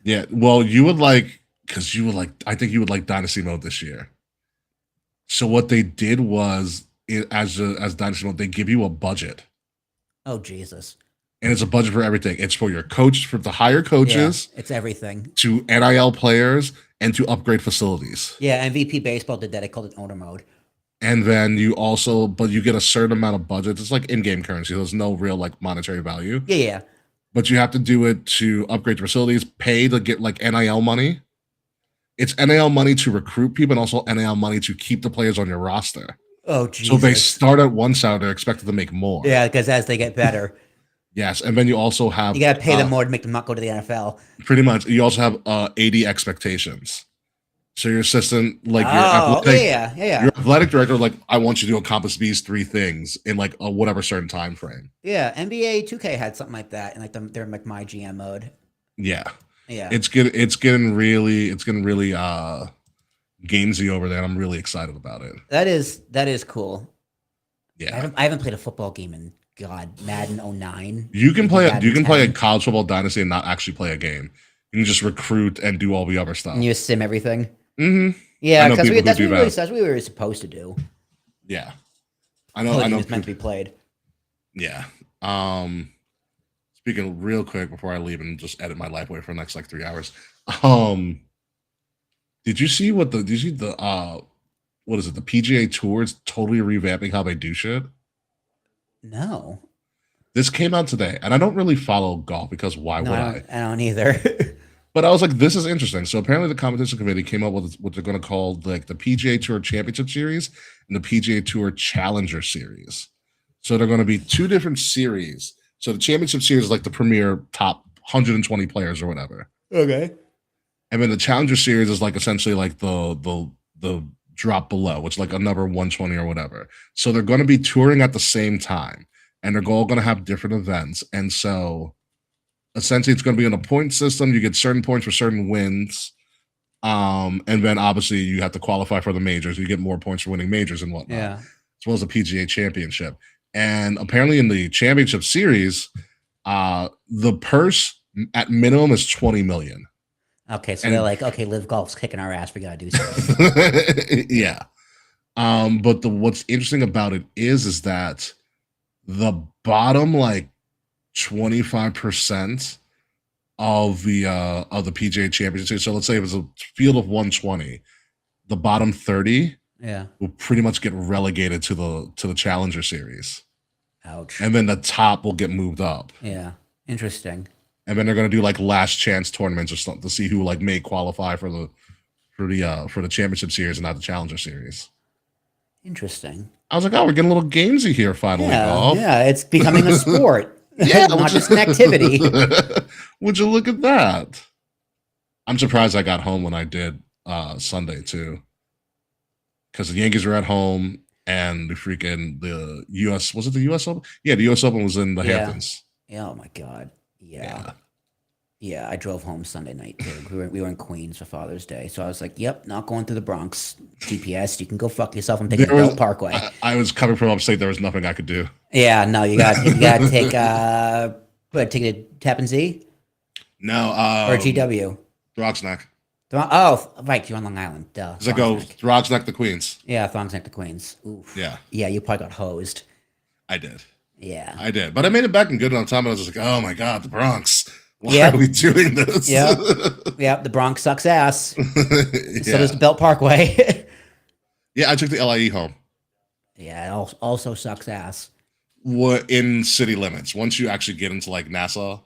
Yeah, well, you would like, because you would like. I think you would like Dynasty Mode this year. So what they did was, as Dynasty Mode, they give you a budget. Oh Jesus! And it's a budget for everything. It's for your coach, for the hire coaches. Yeah, it's everything. To NIL players and to upgrade facilities. Yeah, MVP Baseball did that. They called it owner mode. And then you get a certain amount of budget. It's like in-game currency. There's no real like monetary value. Yeah. But you have to do it to upgrade your facilities, pay to get like NIL money. It's NIL money to recruit people and also NIL money to keep the players on your roster. Oh, Jesus. So they start at one salary, they're expected to make more. Yeah, because as they get better, Yes, and then you also have you got to pay them more to make them not go to the NFL. Pretty much. You also have 80 expectations. So your assistant, like your athletic director, like, I want you to accomplish these 3 things in like a whatever certain time frame. Yeah, NBA 2K had something like that, and like they're in like my GM mode. Yeah, yeah, it's getting really gamesy over there. And I'm really excited about it. That is cool. Yeah, I haven't played a football game in Madden 09. You can play a college football dynasty and not actually play a game. You can just recruit and do all the other stuff. And you sim everything. Mm-hmm. Yeah, because that's what we were supposed to do. Yeah, I know. It's meant to be played. Yeah. Speaking real quick before I leave and just edit my life away for the next like 3 hours. Did you see what is it? The PGA Tour is totally revamping how they do shit. No. This came out today, and I don't really follow golf because why would I? I don't either. But I was like, this is interesting. So apparently the competition committee came up with what they're going to call like the PGA Tour Championship Series and the PGA Tour Challenger Series. So they're going to be 2 different series. So the Championship Series is like the premier top 120 players or whatever. Okay. And then the Challenger Series is like essentially like the drop below, which is like another 120 or whatever. So they're going to be touring at the same time, and they're all going to have different events. And so essentially it's going to be in a point system. You get certain points for certain wins. And then obviously you have to qualify for the majors. You get more points for winning majors and whatnot. Yeah. As well as the PGA Championship. And apparently in the Championship Series, the purse at minimum is $20 million. Okay, so they're like, okay, Live Golf's kicking our ass. We gotta do something. Yeah. But what's interesting about it is that the bottom like 25% of the PGA Championship. So let's say it was a field of 120, the bottom 30 will pretty much get relegated to the Challenger Series. Ouch. And then the top will get moved up. Yeah. Interesting. And then they're going to do like last chance tournaments or something to see who like may qualify for the Championship Series and not the Challenger Series. Interesting. I was like, oh, we're getting a little gamesy here finally. Yeah, it's becoming a sport. Not just an activity. Would you look at that? I'm surprised I got home when I did Sunday too. Because the Yankees were at home and the US, was it the US Open? Yeah, the US Open was in the Hamptons. Yeah, oh my God. Yeah, I drove home Sunday night too. We were in Queens for Father's Day, so I was like, "Yep, not going through the Bronx." GPS, you can go fuck yourself. I'm taking the Belt Parkway. I was coming from upstate. There was nothing I could do. Yeah, no, you got to take take it to Tappan Zee. No, or GW. Throgs Neck. Oh, right, you're on Long Island. Duh. Does it go Throgs Neck to Queens? Yeah, Throgs Neck to Queens. Oof. Yeah. Yeah, you probably got hosed. I did. Yeah. I did. But I made it back in good enough time. And I was just like, oh my God, the Bronx. Why are we doing this? Yeah, the Bronx sucks ass. So does the Belt Parkway. Yeah, I took the LIE home. Yeah, it also sucks ass. What in city limits? Once you actually get into like Nassau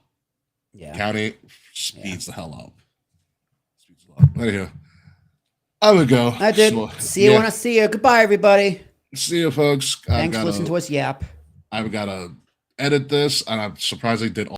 County, speeds the hell up. Anywho, I would go. I did. See you when I see you. Goodbye, everybody. See you, folks. Thanks for listening to us yap. I've got to edit this, and I surprisingly did